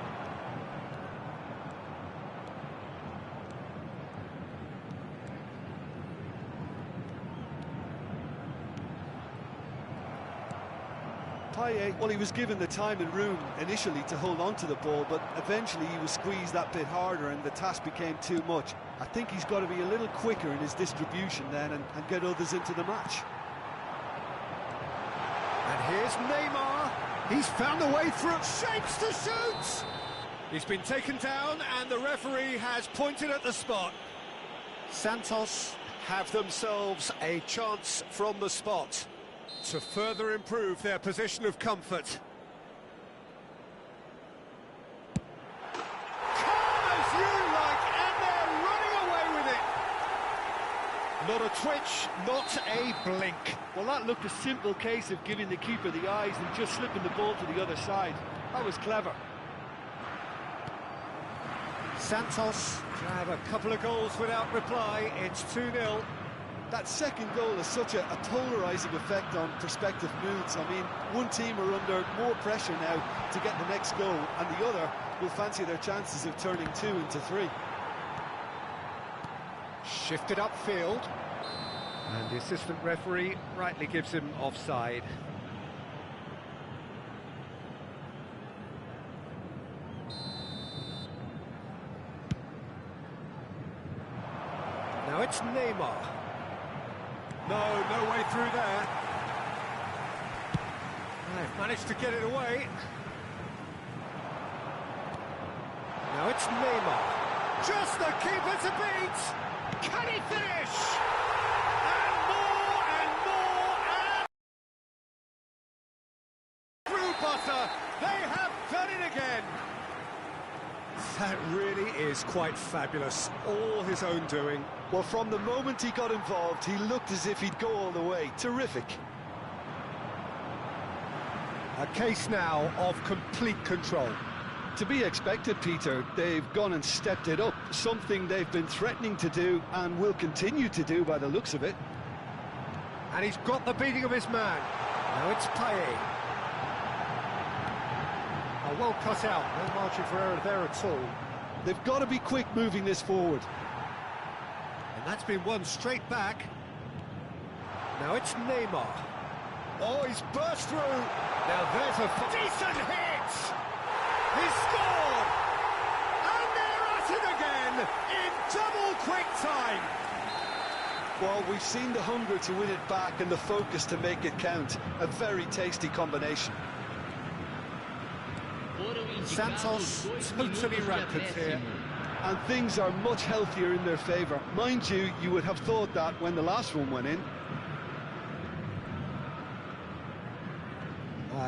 Payet, well, he was given the time and room initially to hold on to the ball, but eventually he was squeezed that bit harder and the task became too much. I think he's got to be a little quicker in his distribution then and get others into the match. And here's Neymar. He's found a way through. Shapes to shoot! He's been taken down and the referee has pointed at the spot. Santos have themselves a chance from the spot to further improve their position of comfort. Calm as you like, and they're running away with it. Not a twitch, not a blink. Well, that looked a simple case of giving the keeper the eyes and just slipping the ball to the other side. That was clever. Santos have a couple of goals without reply. It's 2-0. That second goal has such a polarising effect on prospective moods. I mean, one team are under more pressure now to get the next goal, and the other will fancy their chances of turning 2 into 3. Shifted upfield, and the assistant referee rightly gives him offside. Now it's Neymar. No way through there. They've managed to get it away. Now it's Neymar. Just the keeper to beat! Can he finish? And more and more and... Through butter, they have done it again! That really is quite fabulous, all his own doing. Well, from the moment he got involved, he looked as if he'd go all the way. Terrific. A case now of complete control. To be expected, Peter. They've gone and stepped it up, something they've been threatening to do and will continue to do by the looks of it. And he's got the beating of his man. Now it's Payet. Oh, well cut out, no margin for error there at all. They've got to be quick moving this forward. And that's been won straight back. Now it's Neymar. Oh, he's burst through. Now there's a decent hit. He's scored. And they're at it again in double quick time. Well, we've seen the hunger to win it back and the focus to make it count. A very tasty combination. Santos totally rampant here. And things are much healthier in their favour. Mind you, you would have thought that when the last one went in.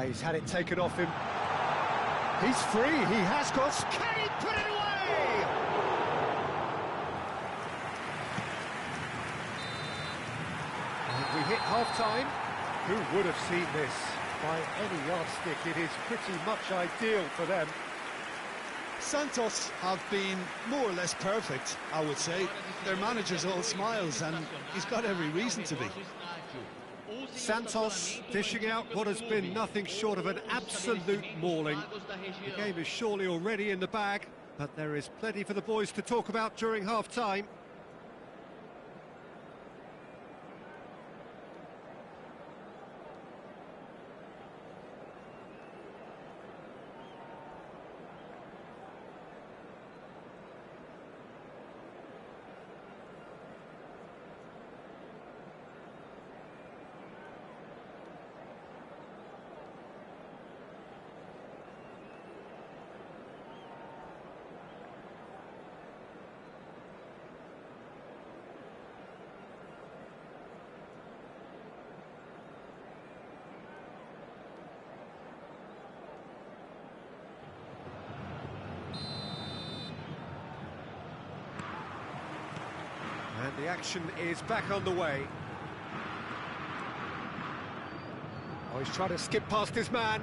He's had it taken off him. He's free, he has got... Can he put it away? And we hit half-time. Who would have seen this? By any yardstick, it is pretty much ideal for them. Santos have been more or less perfect, I would say. Their manager's all smiles, and he's got every reason to be. Santos dishing out what has been nothing short of an absolute mauling. The game is surely already in the bag, but there is plenty for the boys to talk about during half-time. And the action is back on the way. Oh, he's trying to skip past his man.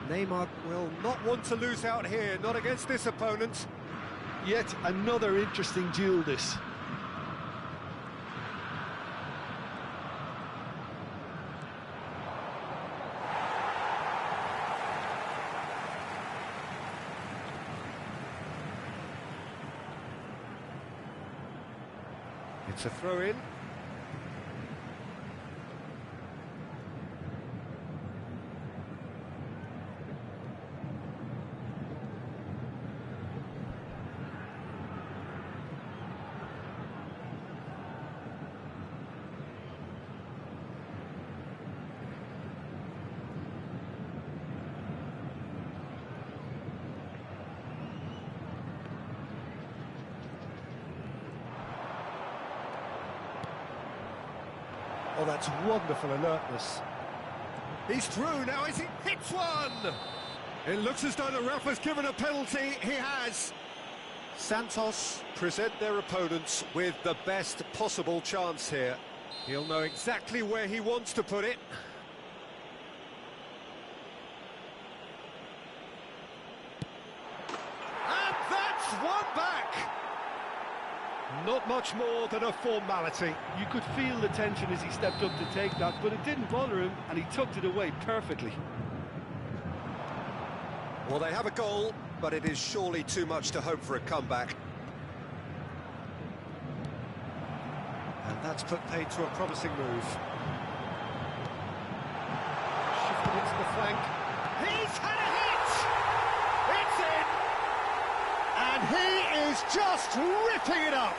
Neymar will not want to lose out here, not against this opponent. Yet another interesting duel, this. It's a throw-in. Oh, that's wonderful alertness. He's through now, is he? Hits one! It looks as though the ref has given a penalty. He has. Santos present their opponents with the best possible chance here. He'll know exactly where he wants to put it. And that's one back! Not much more than a formality. You could feel the tension as he stepped up to take that, but it didn't bother him, and he tucked it away perfectly. Well, they have a goal, but it is surely too much to hope for a comeback. And that's put paid to a promising move. Shifted it to the flank. He's had a hit! It's in! And he is just ripping it up!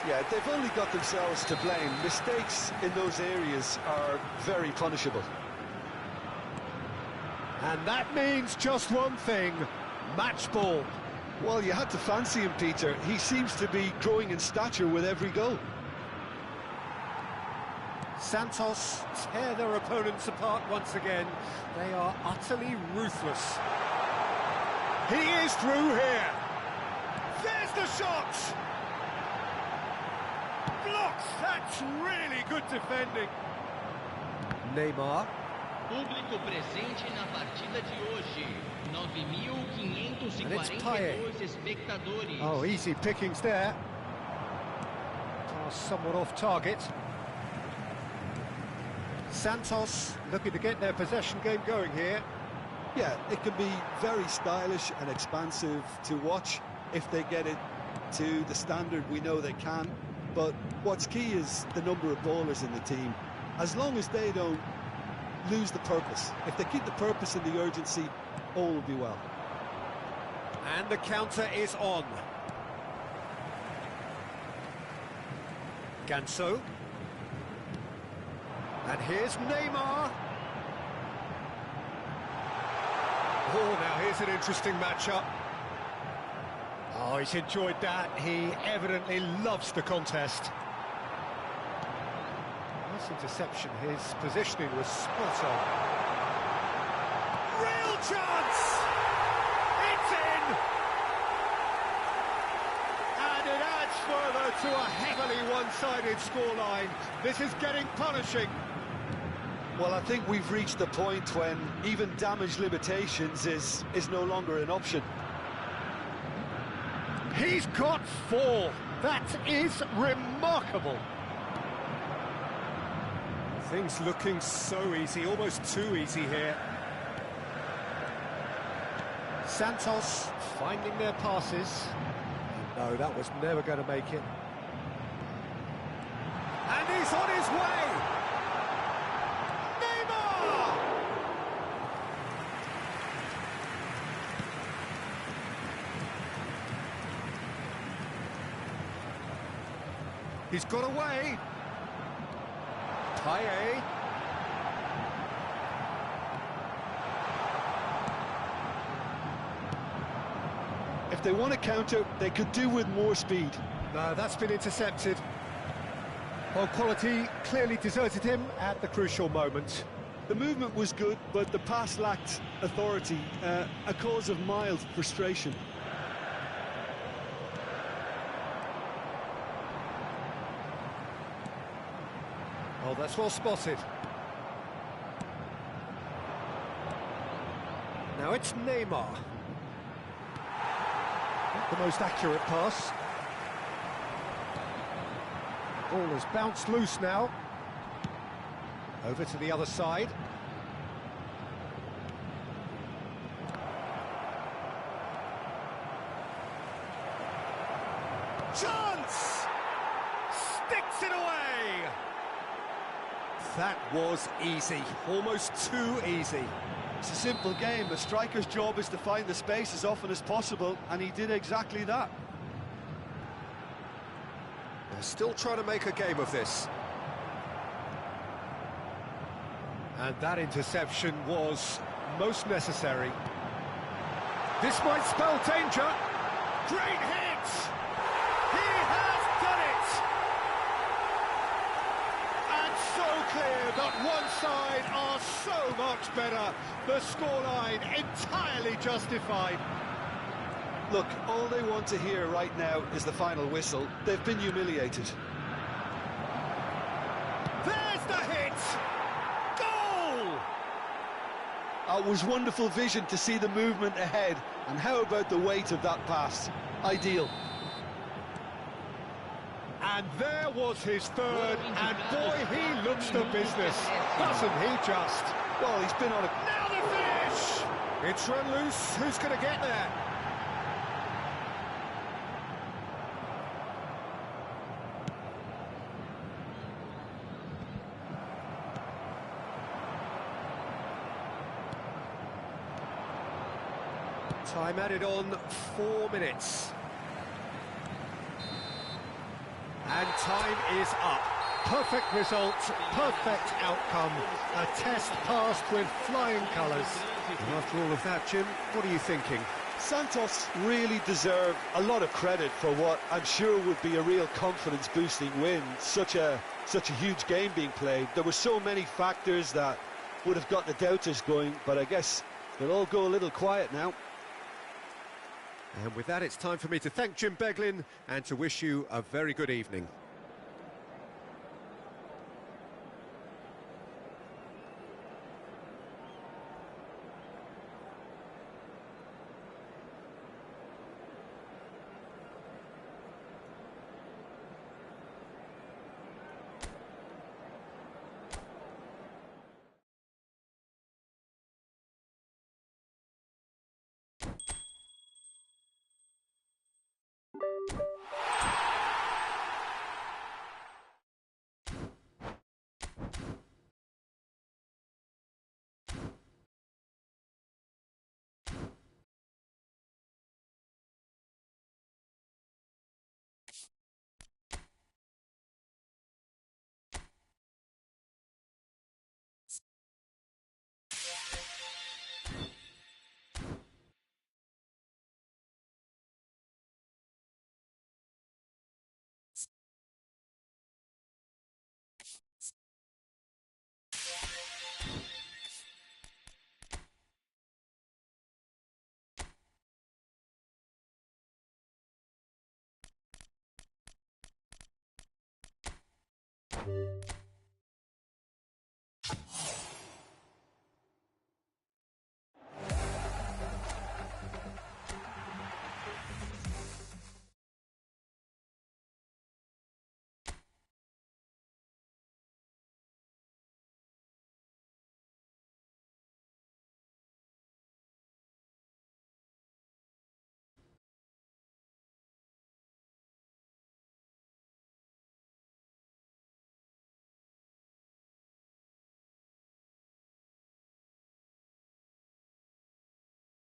Yeah, they've only got themselves to blame. Mistakes in those areas are very punishable. And that means just one thing, match ball. Well, you had to fancy him, Peter. He seems to be growing in stature with every goal. Santos tear their opponents apart once again. They are utterly ruthless. He is through here. There's the shot! Blocks! That's really good defending. Neymar. Público presente na partida de hoje. And it's 9.542 espectadores. Oh, easy pickings there. Pass somewhat off target. Santos looking to get their possession game going here. Yeah, it can be very stylish and expansive to watch if they get it to the standard we know they can. But what's key is the number of ballers in the team. As long as they don't lose the purpose, if they keep the purpose and the urgency, all will be well. And the counter is on. Ganso. And here's Neymar. Oh, now here's an interesting matchup. Oh, he's enjoyed that. He evidently loves the contest. Nice interception. His positioning was spot on. Real chance! It's in! And it adds further to a heavily one-sided scoreline. This is getting punishing. Well, I think we've reached the point when even damage limitations is no longer an option. He's got 4. That is remarkable. Things looking so easy, almost too easy here. Santos finding their passes. No, that was never going to make it. And he's on his way! Neymar! He's got away. Payet. If they want to counter, they could do with more speed. No, that's been intercepted. Well, quality clearly deserted him at the crucial moment. The movement was good, but the pass lacked authority, a cause of mild frustration. Oh, that's well spotted. Now it's Neymar. Not the most accurate pass. Ball has bounced loose now. Over to the other side. Chance! Sticks it away! That was easy, almost too easy. It's a simple game. The striker's job is to find the space as often as possible, and he did exactly that. They're still trying to make a game of this. And that interception was most necessary. This might spell danger. Great hit! He has done it! And so clear that one side are so much better. The scoreline entirely justified. Look, all they want to hear right now is the final whistle. They've been humiliated. There's the hit! Goal! It was wonderful vision to see the movement ahead. And how about the weight of that pass? Ideal. And there was his third, and boy, he looks the business, doesn't he just? Well, he's been on a... Now the finish! It's run loose, who's going to get there? Time added on 4 minutes. And time is up. Perfect result, perfect outcome, a test passed with flying colours. And after all of that, Jim, what are you thinking? Santos really deserve a lot of credit for what I'm sure would be a real confidence-boosting win. Such a huge game being played. There were so many factors that would have got the doubters going, but I guess they'll all go a little quiet now. And with that, it's time for me to thank Jim Beglin and to wish you a very good evening.